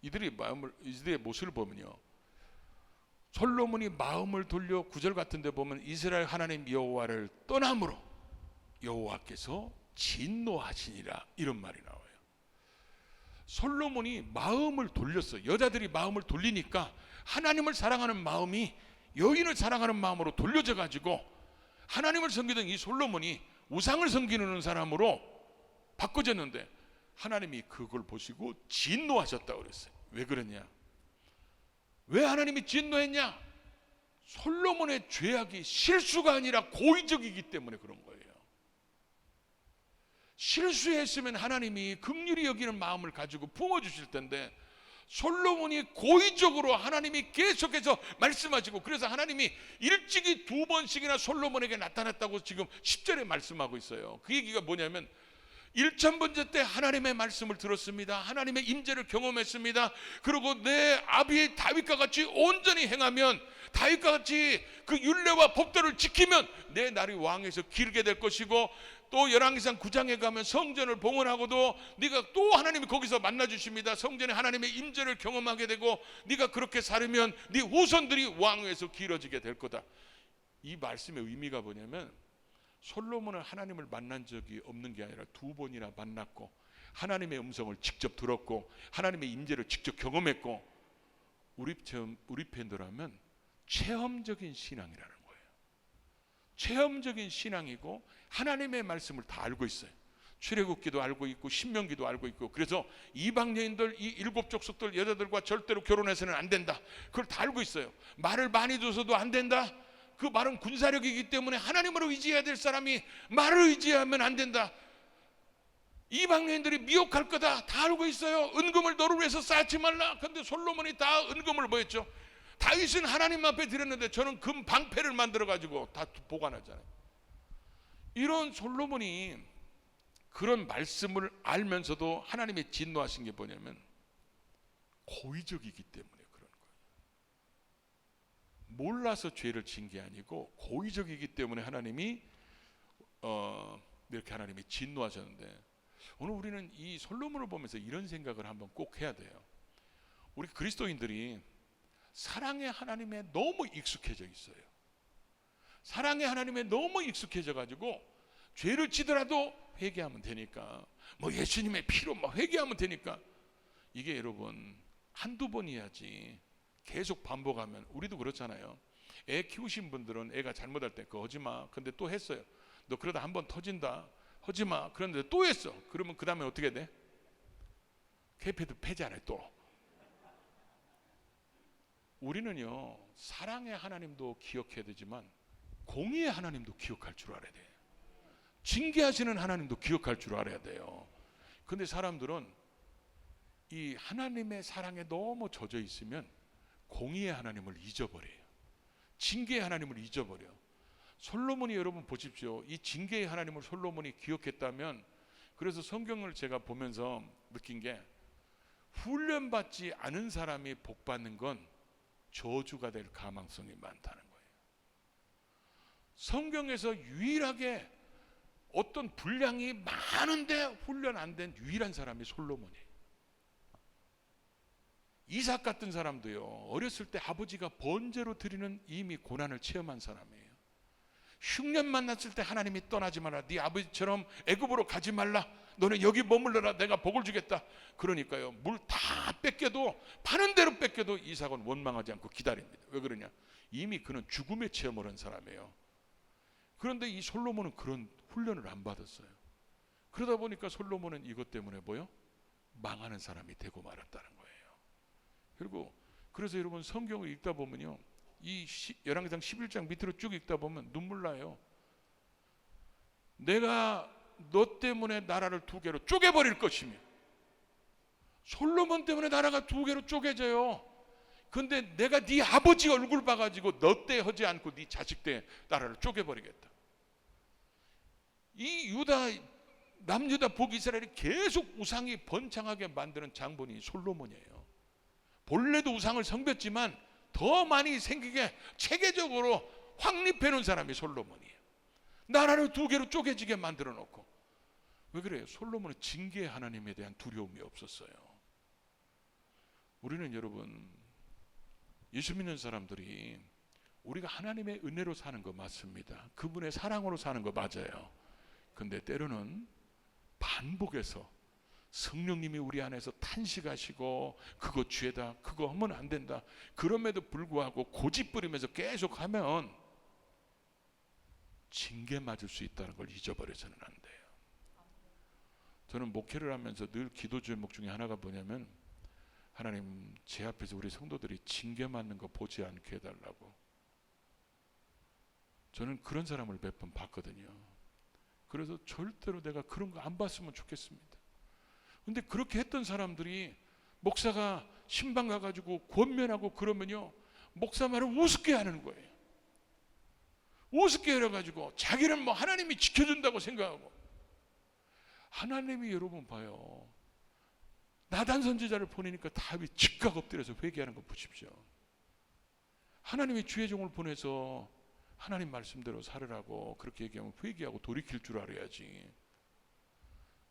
이들의 모습을 보면요, 솔로몬이 마음을 돌려 9절 같은 데 보면 이스라엘 하나님 여호와를 떠남으로 여호와께서 진노하시니라 이런 말이 나와요. 솔로몬이 마음을 돌렸어요. 여자들이 마음을 돌리니까 하나님을 사랑하는 마음이 여인을 사랑하는 마음으로 돌려져 가지고 하나님을 섬기던 이 솔로몬이 우상을 섬기는 사람으로 바꿔졌는데 하나님이 그걸 보시고 진노하셨다고 그랬어요. 왜 그러냐? 왜 하나님이 진노했냐? 솔로몬의 죄악이 실수가 아니라 고의적이기 때문에 그런 거예요. 실수했으면 하나님이 긍휼히 여기는 마음을 가지고 품어주실 텐데 솔로몬이 고의적으로 하나님이 계속해서 말씀하시고, 그래서 하나님이 일찍이 2번씩이나 솔로몬에게 나타났다고 지금 10절에 말씀하고 있어요. 그 얘기가 뭐냐면 1000번째 때 하나님의 말씀을 들었습니다. 하나님의 임재를 경험했습니다. 그리고 내 아비 다윗과 같이 온전히 행하면, 다윗과 같이 그 율례와 법도를 지키면 내 날이 왕에서 기르게 될 것이고, 또 열왕기상 9장에 가면 성전을 봉헌하고도 네가 또 하나님이 거기서 만나 주십니다. 성전에 하나님의 임재를 경험하게 되고 네가 그렇게 살으면 네 후손들이 왕에서 길어지게 될 거다. 이 말씀의 의미가 뭐냐면 솔로몬은 하나님을 만난 적이 없는 게 아니라 2번이나 만났고 하나님의 음성을 직접 들었고 하나님의 임재를 직접 경험했고, 우리 팬들하면 체험적인 신앙이라는 거예요. 체험적인 신앙이고 하나님의 말씀을 다 알고 있어요. 출애굽기도 알고 있고 신명기도 알고 있고, 그래서 이방 여인들, 이 7 족속들 여자들과 절대로 결혼해서는 안 된다, 그걸 다 알고 있어요. 말을 많이 줘서도 안 된다, 그 말은 군사력이기 때문에 하나님으로 의지해야 될 사람이 말을 의지하면 안 된다, 이방 여인들이 미혹할 거다, 다 알고 있어요. 은금을 너를 위해서 쌓지 말라. 근데 솔로몬이 다 은금을 뭐 했죠? 다윗은 하나님 앞에 드렸는데 저는 금 방패를 만들어 가지고 다 보관하잖아요. 이런 솔로몬이 그런 말씀을 알면서도 하나님의 진노하신 게 뭐냐면 고의적이기 때문에 그런 거예요. 몰라서 죄를 진 게 아니고 고의적이기 때문에 하나님이 이렇게 하나님이 진노하셨는데, 오늘 우리는 이 솔로몬을 보면서 이런 생각을 한번 꼭 해야 돼요. 우리 그리스도인들이 사랑의 하나님에 너무 익숙해져 있어요. 사랑의 하나님에 너무 익숙해져 가지고 죄를 지더라도 회개하면 되니까, 뭐 예수님의 피로 막 회개하면 되니까, 이게 여러분 한두 번이야지 계속 반복하면, 우리도 그렇잖아요. 애 키우신 분들은 애가 잘못할 때 그거 하지마, 근데 또 했어요. 너 그러다 한번 터진다, 하지마, 그런데 또 했어. 그러면 그 다음에 어떻게 돼? KP도 폐지하네 또. 우리는요, 사랑의 하나님도 기억해야 되지만 공의의 하나님도 기억할 줄 알아야 돼. 징계하시는 하나님도 기억할 줄 알아야 돼요. 근데 사람들은 이 하나님의 사랑에 너무 젖어 있으면 공의의 하나님을 잊어버려요. 징계의 하나님을 잊어버려. 솔로몬이, 여러분 보십시오. 이 징계의 하나님을 솔로몬이 기억했다면, 그래서 성경을 제가 보면서 느낀 게, 훈련받지 않은 사람이 복받는 건 저주가 될 가망성이 많다는 거예요. 성경에서 유일하게 어떤 분량이 많은데 훈련 안 된 유일한 사람이 솔로몬이에요. 이삭 같은 사람도요, 어렸을 때 아버지가 번제로 드리는 이미 고난을 체험한 사람이에요. 흉년 만났을 때 하나님이 떠나지 마라, 네 아버지처럼 애굽으로 가지 말라, 너는 여기 머물러라, 내가 복을 주겠다. 그러니까요, 물 다 뺏겨도, 파는 대로 뺏겨도 이삭은 원망하지 않고 기다립니다. 왜 그러냐? 이미 그는 죽음의 체험을 한 사람이에요. 그런데 이 솔로몬은 그런 훈련을 안 받았어요. 그러다 보니까 솔로몬은 이것 때문에 뭐요? 망하는 사람이 되고 말았다는 거예요. 그리고 그래서 여러분 성경을 읽다 보면요, 이 열왕기상 11장 밑으로 쭉 읽다 보면 눈물 나요. 내가 너 때문에 나라를 두 개로 쪼개버릴 것이며, 솔로몬 때문에 나라가 두 개로 쪼개져요. 근데 내가 네 아버지 얼굴 봐가지고 너 때 하지 않고 네 자식 때 나라를 쪼개버리겠다. 이 유다, 남유다 북이스라엘이 계속 우상이 번창하게 만드는 장본이 솔로몬이에요. 본래도 우상을 섬겼지만 더 많이 생기게 체계적으로 확립해 놓은 사람이 솔로몬이에요. 나라를 두 개로 쪼개지게 만들어 놓고. 왜 그래요? 솔로몬은 징계의 하나님에 대한 두려움이 없었어요. 우리는 여러분, 예수 믿는 사람들이 우리가 하나님의 은혜로 사는 거 맞습니다. 그분의 사랑으로 사는 거 맞아요. 근데 때로는 반복해서 성령님이 우리 안에서 탄식하시고, 그거 죄다, 그거 하면 안 된다, 그럼에도 불구하고 고집부리면서 계속 하면 징계 맞을 수 있다는 걸 잊어버려서는 안 돼요. 저는 목회를 하면서 늘 기도 제목 중에 하나가 뭐냐면, 하나님, 제 앞에서 우리 성도들이 징계 맞는 거 보지 않게 해달라고. 저는 그런 사람을 몇 번 봤거든요. 그래서 절대로 내가 그런 거 안 봤으면 좋겠습니다. 근데 그렇게 했던 사람들이 목사가 신방 가가지고 권면하고 그러면요, 목사 말을 우습게 하는 거예요. 우습게 해가지고 자기는 뭐 하나님이 지켜준다고 생각하고. 하나님이 여러분 봐요, 나단 선지자를 보내니까 다윗이 즉각 엎드려서 회개하는 거 보십시오. 하나님이 주의 종을 보내서 하나님 말씀대로 살으라고 그렇게 얘기하면 회개하고 돌이킬 줄 알아야지.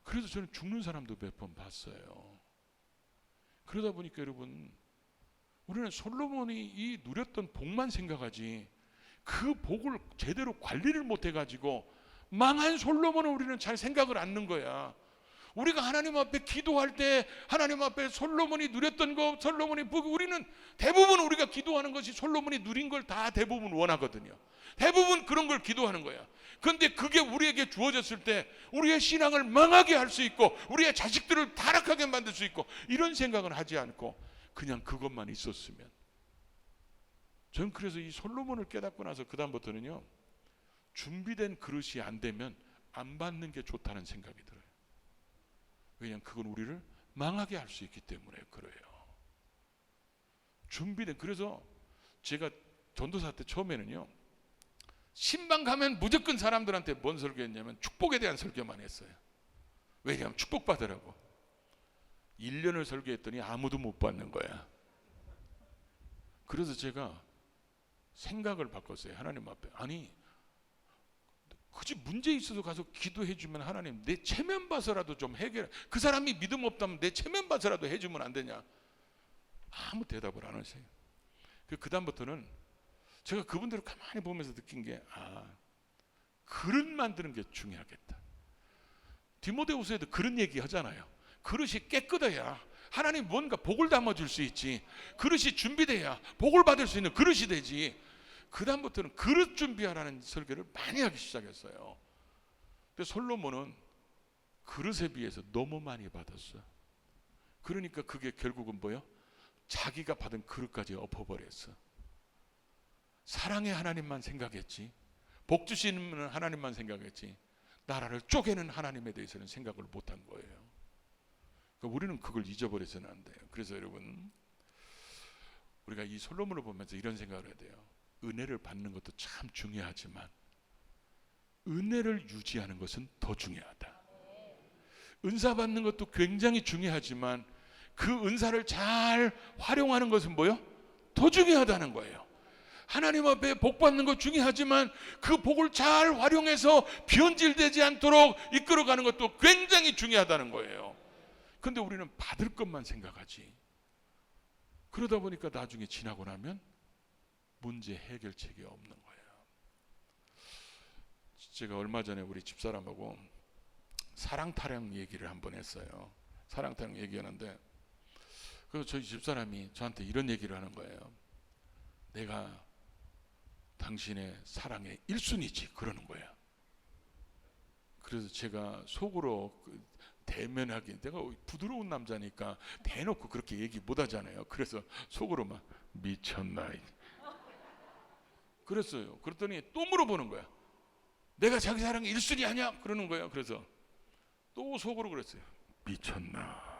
그래서 저는 죽는 사람도 몇 번 봤어요. 그러다 보니까 여러분, 우리는 솔로몬이 이 누렸던 복만 생각하지 그 복을 제대로 관리를 못 해가지고 망한 솔로몬을 우리는 잘 생각을 않는 거야. 우리가 하나님 앞에 기도할 때 하나님 앞에 솔로몬이 누렸던 거, 솔로몬이 우리는 대부분 우리가 기도하는 것이 솔로몬이 누린 걸 다 대부분 원하거든요. 대부분 그런 걸 기도하는 거야. 그런데 그게 우리에게 주어졌을 때 우리의 신앙을 망하게 할 수 있고 우리의 자식들을 타락하게 만들 수 있고, 이런 생각은 하지 않고 그냥 그것만 있었으면. 전 그래서 이 솔로몬을 깨닫고 나서 그 다음부터는요, 준비된 그릇이 안 되면 안 받는 게 좋다는 생각이 들어요. 왜냐하면 그건 우리를 망하게 할 수 있기 때문에 그래요. 준비된. 그래서 제가 전도사 때 처음에는요, 신방 가면 무조건 사람들한테 뭔 설교했냐면 축복에 대한 설교만 했어요. 왜냐하면 축복받으라고. 1년을 설교했더니 아무도 못 받는 거야. 그래서 제가 생각을 바꿨어요. 하나님 앞에. 아니, 그치, 문제 있어서 가서 기도해 주면 하나님 내 체면 봐서라도 좀 해결해. 그 사람이 믿음 없다면 내 체면 봐서라도 해주면 안 되냐. 아무 대답을 안 하세요. 그 다음부터는 제가 그분들을 가만히 보면서 느낀 게, 그릇 만드는 게 중요하겠다. 디모데후서에도 그런 얘기 하잖아요. 그릇이 깨끗해야 하나님 뭔가 복을 담아줄 수 있지. 그릇이 준비돼야 복을 받을 수 있는 그릇이 되지. 그 다음부터는 그릇 준비하라는 설교를 많이 하기 시작했어요. 근데 솔로몬은 그릇에 비해서 너무 많이 받았어요. 그러니까 그게 결국은 뭐예요? 자기가 받은 그릇까지 엎어버렸어. 사랑의 하나님만 생각했지, 복 주시는 하나님만 생각했지, 나라를 쪼개는 하나님에 대해서는 생각을 못한 거예요. 그러니까 우리는 그걸 잊어버려서는 안 돼요. 그래서 여러분, 우리가 이 솔로몬을 보면서 이런 생각을 해야 돼요. 은혜를 받는 것도 참 중요하지만 은혜를 유지하는 것은 더 중요하다. 은사 받는 것도 굉장히 중요하지만 그 은사를 잘 활용하는 것은 뭐요? 더 중요하다는 거예요. 하나님 앞에 복 받는 것 중요하지만 그 복을 잘 활용해서 변질되지 않도록 이끌어가는 것도 굉장히 중요하다는 거예요. 근데 우리는 받을 것만 생각하지. 그러다 보니까 나중에 지나고 나면 문제 해결책이 없는 거예요. 제가 얼마 전에 우리 집사람하고 사랑타령 얘기를 한번 했어요. 사랑타령 얘기하는데, 그래서 저희 집사람이 저한테 이런 얘기를 하는 거예요. 내가 당신의 사랑의 1순위지 그러는 거예요. 그래서 제가 속으로 대면하기, 내가 부드러운 남자니까 대놓고 그렇게 얘기 못 하잖아요. 그래서 속으로 막 미쳤나 그랬어요. 그랬더니 또 물어보는 거야. 내가 자기 사랑의 1순위 아니야? 그러는 거예요. 그래서 또 속으로 그랬어요. 미쳤나?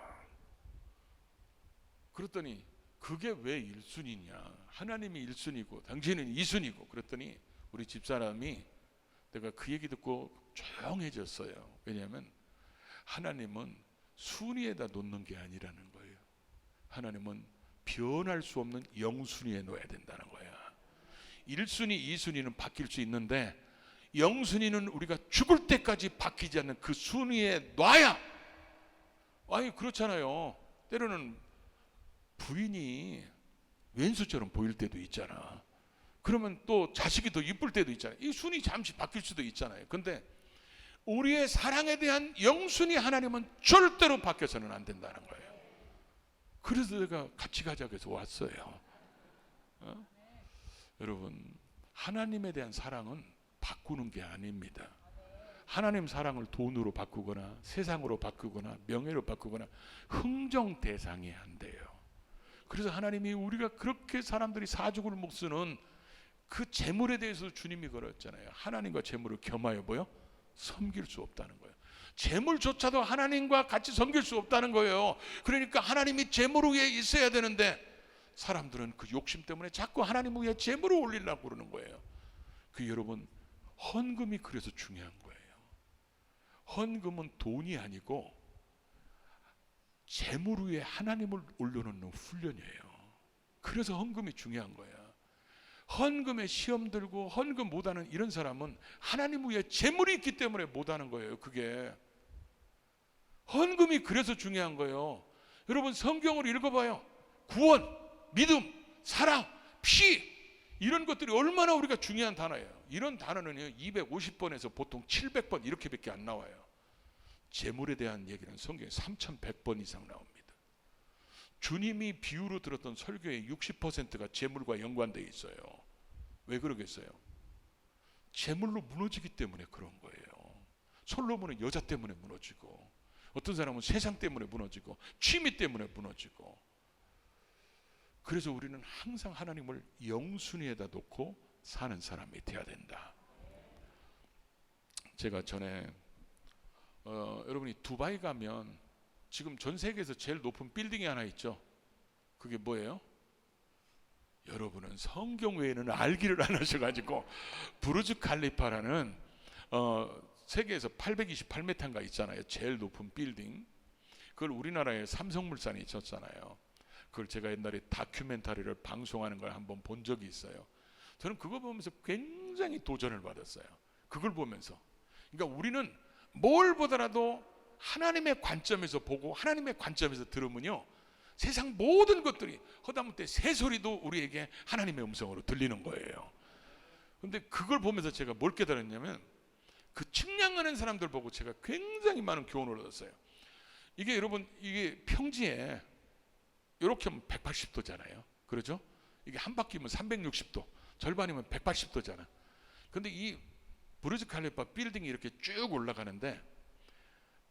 그랬더니 그게 왜 1순위냐? 하나님이 1순위고 당신은 2순위고. 그랬더니 우리 집사람이, 내가 그 얘기 듣고 조용해졌어요. 왜냐하면 하나님은 순위에다 놓는 게 아니라는 거예요. 하나님은 변할 수 없는 영순위에 놓아야 된다는 거야. 1순위, 2순위는 바뀔 수 있는데 영순위는 우리가 죽을 때까지 바뀌지 않는 그 순위에 놔야. 아니 그렇잖아요. 때로는 부인이 왼수처럼 보일 때도 있잖아. 그러면 또 자식이 더 이쁠 때도 있잖아요. 이 순위 잠시 바뀔 수도 있잖아요. 근데 우리의 사랑에 대한 영순위 하나님은 절대로 바뀌어서는 안 된다는 거예요. 그래서 내가 같이 가자고 해서 왔어요. 여러분, 하나님에 대한 사랑은 바꾸는 게 아닙니다. 하나님 사랑을 돈으로 바꾸거나 세상으로 바꾸거나 명예로 바꾸거나 흥정 대상이 안 돼요. 그래서 하나님이 우리가 그렇게 사람들이 사죽을 목쓰는 그 재물에 대해서 주님이 그랬잖아요. 하나님과 재물을 겸하여 보여 섬길 수 없다는 거예요. 재물조차도 하나님과 같이 섬길 수 없다는 거예요. 그러니까 하나님이 재물 위에 있어야 되는데 사람들은 그 욕심 때문에 자꾸 하나님 위에 재물을 올리려고 그러는 거예요. 그 여러분, 헌금이 그래서 중요한 거예요. 헌금은 돈이 아니고 재물 위에 하나님을 올려놓는 훈련이에요. 그래서 헌금이 중요한 거예요. 헌금에 시험 들고 헌금 못하는 이런 사람은 하나님 위에 재물이 있기 때문에 못하는 거예요. 그게 헌금이 그래서 중요한 거예요. 여러분, 성경을 읽어봐요. 구원, 믿음, 사랑, 피, 이런 것들이 얼마나 우리가 중요한 단어예요. 이런 단어는 250번에서 보통 700번 이렇게밖에 안 나와요. 재물에 대한 얘기는 성경에 3100번 이상 나옵니다. 주님이 비유로 들었던 설교의 60%가 재물과 연관되어 있어요. 왜 그러겠어요? 재물로 무너지기 때문에 그런 거예요. 솔로몬은 여자 때문에 무너지고, 어떤 사람은 세상 때문에 무너지고, 취미 때문에 무너지고. 그래서 우리는 항상 하나님을 영순위에다 놓고 사는 사람이 되어야 된다. 제가 전에 여러분이 두바이 가면 지금 전 세계에서 제일 높은 빌딩이 하나 있죠. 그게 뭐예요? 여러분은 성경 외에는 알기를 안 하셔가지고 부르즈 칼리파라는 세계에서 828m인가 있잖아요. 제일 높은 빌딩. 그걸 우리나라에 삼성물산이 있었잖아요. 그걸 제가 옛날에 다큐멘터리를 방송하는 걸 한번 본 적이 있어요. 저는 그거 보면서 굉장히 도전을 받았어요. 그걸 보면서. 그러니까 우리는 뭘 보더라도 하나님의 관점에서 보고 하나님의 관점에서 들으면요, 세상 모든 것들이 허다못해 새소리도 우리에게 하나님의 음성으로 들리는 거예요. 그런데 그걸 보면서 제가 뭘 깨달았냐면, 그 측량하는 사람들 보고 제가 굉장히 많은 교훈을 얻었어요. 이게 여러분, 이게 평지에 이렇게 하면 180도잖아요. 그렇죠? 이게 한 바퀴면 360도, 절반이면 180도잖아. 근데 이 부르즈 칼리파 빌딩이 이렇게 쭉 올라가는데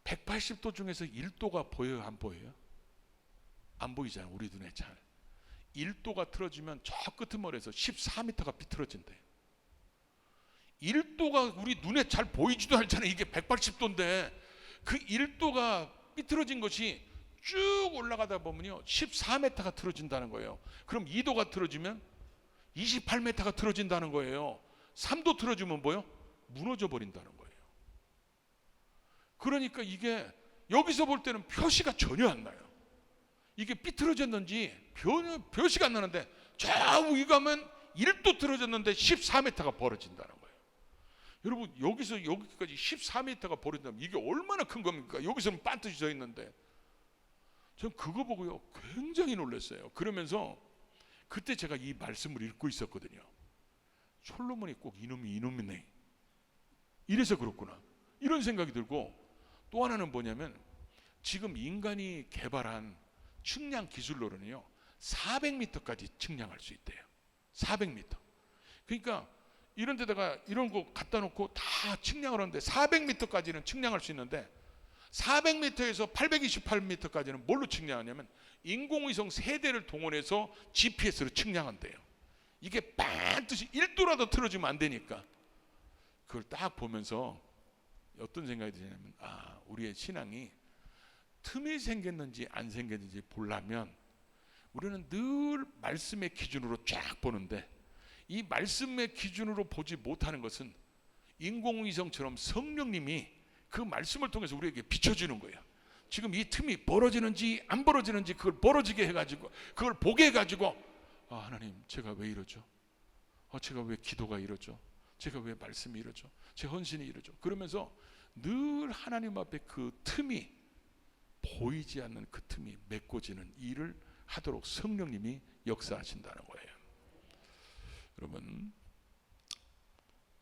180도 중에서 1도가 보여요, 안 보여요? 안 보이잖아, 우리 눈에 잘. 1도가 틀어지면 저 끄트머리에서 14m가 비틀어진대요. 1도가 우리 눈에 잘 보이지도 않잖아요. 이게 180도인데 그 1도가 삐뚤어진 것이 쭉 올라가다 보면요 14m가 틀어진다는 거예요. 그럼 2도가 틀어지면 28m가 틀어진다는 거예요. 3도 틀어지면 뭐요? 무너져 버린다는 거예요. 그러니까 이게 여기서 볼 때는 표시가 전혀 안 나요. 이게 삐뚤어졌는지 표시가 안 나는데 저 위에 가면 1도 틀어졌는데 14m가 벌어진다는 거예요. 여러분 여기서 여기까지 14m가 벌어진다면 이게 얼마나 큰 겁니까? 여기서는 반드시 져 있는데 전 그거 보고요 굉장히 놀랐어요. 그러면서 그때 제가 이 말씀을 읽고 있었거든요. 솔로몬이 꼭 이놈이네, 이래서 그렇구나, 이런 생각이 들고, 또 하나는 뭐냐면 지금 인간이 개발한 측량 기술로는요 400m까지 측량할 수 있대요. 400m. 그러니까 이런 데다가 이런 거 갖다 놓고 다 측량을 하는데 400m까지는 측량할 수 있는데 400m에서 828m까지는 뭘로 측량하냐면 인공위성 3대를 동원해서 GPS로 측량한대요. 이게 반드시 1도라도 틀어지면 안 되니까. 그걸 딱 보면서 어떤 생각이 드냐면 우리의 신앙이 틈이 생겼는지 안 생겼는지 보려면 우리는 늘 말씀의 기준으로 쫙 보는데 이 말씀의 기준으로 보지 못하는 것은 인공위성처럼 성령님이 그 말씀을 통해서 우리에게 비춰주는 거예요. 지금 이 틈이 벌어지는지 안 벌어지는지 그걸 벌어지게 해가지고 그걸 보게 해가지고 하나님 제가 왜 이러죠? 제가 왜 기도가 이러죠? 제가 왜 말씀이 이러죠? 제 헌신이 이러죠? 그러면서 늘 하나님 앞에 그 틈이 보이지 않는 그 틈이 메꿔지는 일을 하도록 성령님이 역사하신다는 거예요. 여러분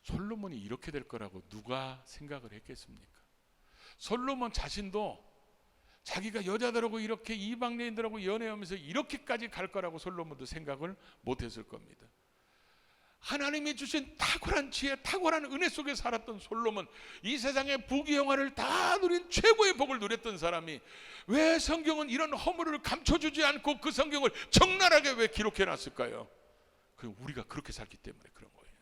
솔로몬이 이렇게 될 거라고 누가 생각을 했겠습니까? 솔로몬 자신도 자기가 여자들하고 이렇게 이방 여인들하고 연애하면서 이렇게까지 갈 거라고 솔로몬도 생각을 못했을 겁니다. 하나님이 주신 탁월한 지혜, 탁월한 은혜 속에 살았던 솔로몬, 이 세상의 부귀영화를 다 누린 최고의 복을 누렸던 사람이 왜 성경은 이런 허물을 감춰주지 않고 그 성경을 적나라하게 왜 기록해 놨을까요? 우리가 그렇게 살기 때문에 그런 거예요.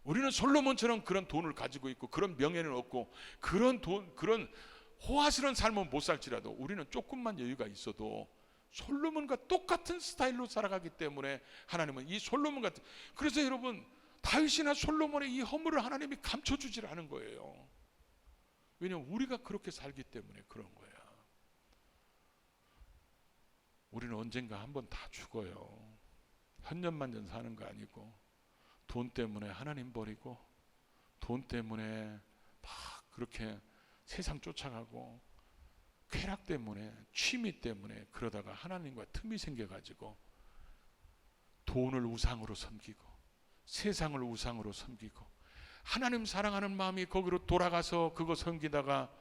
우리는 솔로몬처럼 그런 돈을 가지고 있고 그런 명예는 없고 그런 호화스러운 삶은 못 살지라도 우리는 조금만 여유가 있어도 솔로몬과 똑같은 스타일로 살아가기 때문에 하나님은 이 솔로몬 같은, 그래서 여러분 다윗이나 솔로몬의 이 허물을 하나님이 감춰주질 않은 거예요. 왜냐하면 우리가 그렇게 살기 때문에 그런 거야. 우리는 언젠가 한번 다 죽어요. 천년만년 사는 거 아니고 돈 때문에 하나님 버리고 돈 때문에 막 그렇게 세상 쫓아가고 쾌락 때문에 취미 때문에 그러다가 하나님과 틈이 생겨가지고 돈을 우상으로 섬기고 세상을 우상으로 섬기고 하나님 사랑하는 마음이 거기로 돌아가서 그거 섬기다가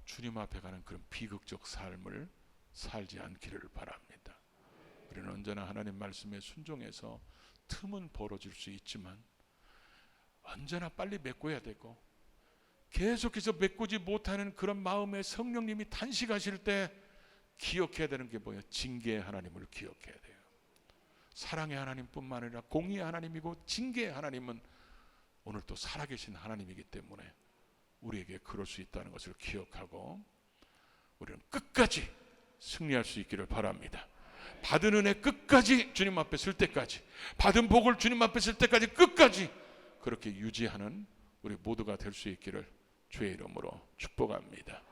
주님 앞에 가는 그런 비극적 삶을 살지 않기를 바랍니다. 우리는 언제나 하나님 말씀에 순종해서 틈은 벌어질 수 있지만 언제나 빨리 메꿔야 되고 계속해서 메꾸지 못하는 그런 마음에 성령님이 탄식하실 때 기억해야 되는 게 뭐예요? 징계의 하나님을 기억해야 돼요. 사랑의 하나님뿐만 아니라 공의의 하나님이고 징계의 하나님은 오늘 또 살아계신 하나님이기 때문에 우리에게 그럴 수 있다는 것을 기억하고 우리는 끝까지 승리할 수 있기를 바랍니다. 받은 은혜 끝까지 주님 앞에 설 때까지, 받은 복을 주님 앞에 설 때까지 끝까지 그렇게 유지하는 우리 모두가 될 수 있기를 주의 이름으로 축복합니다.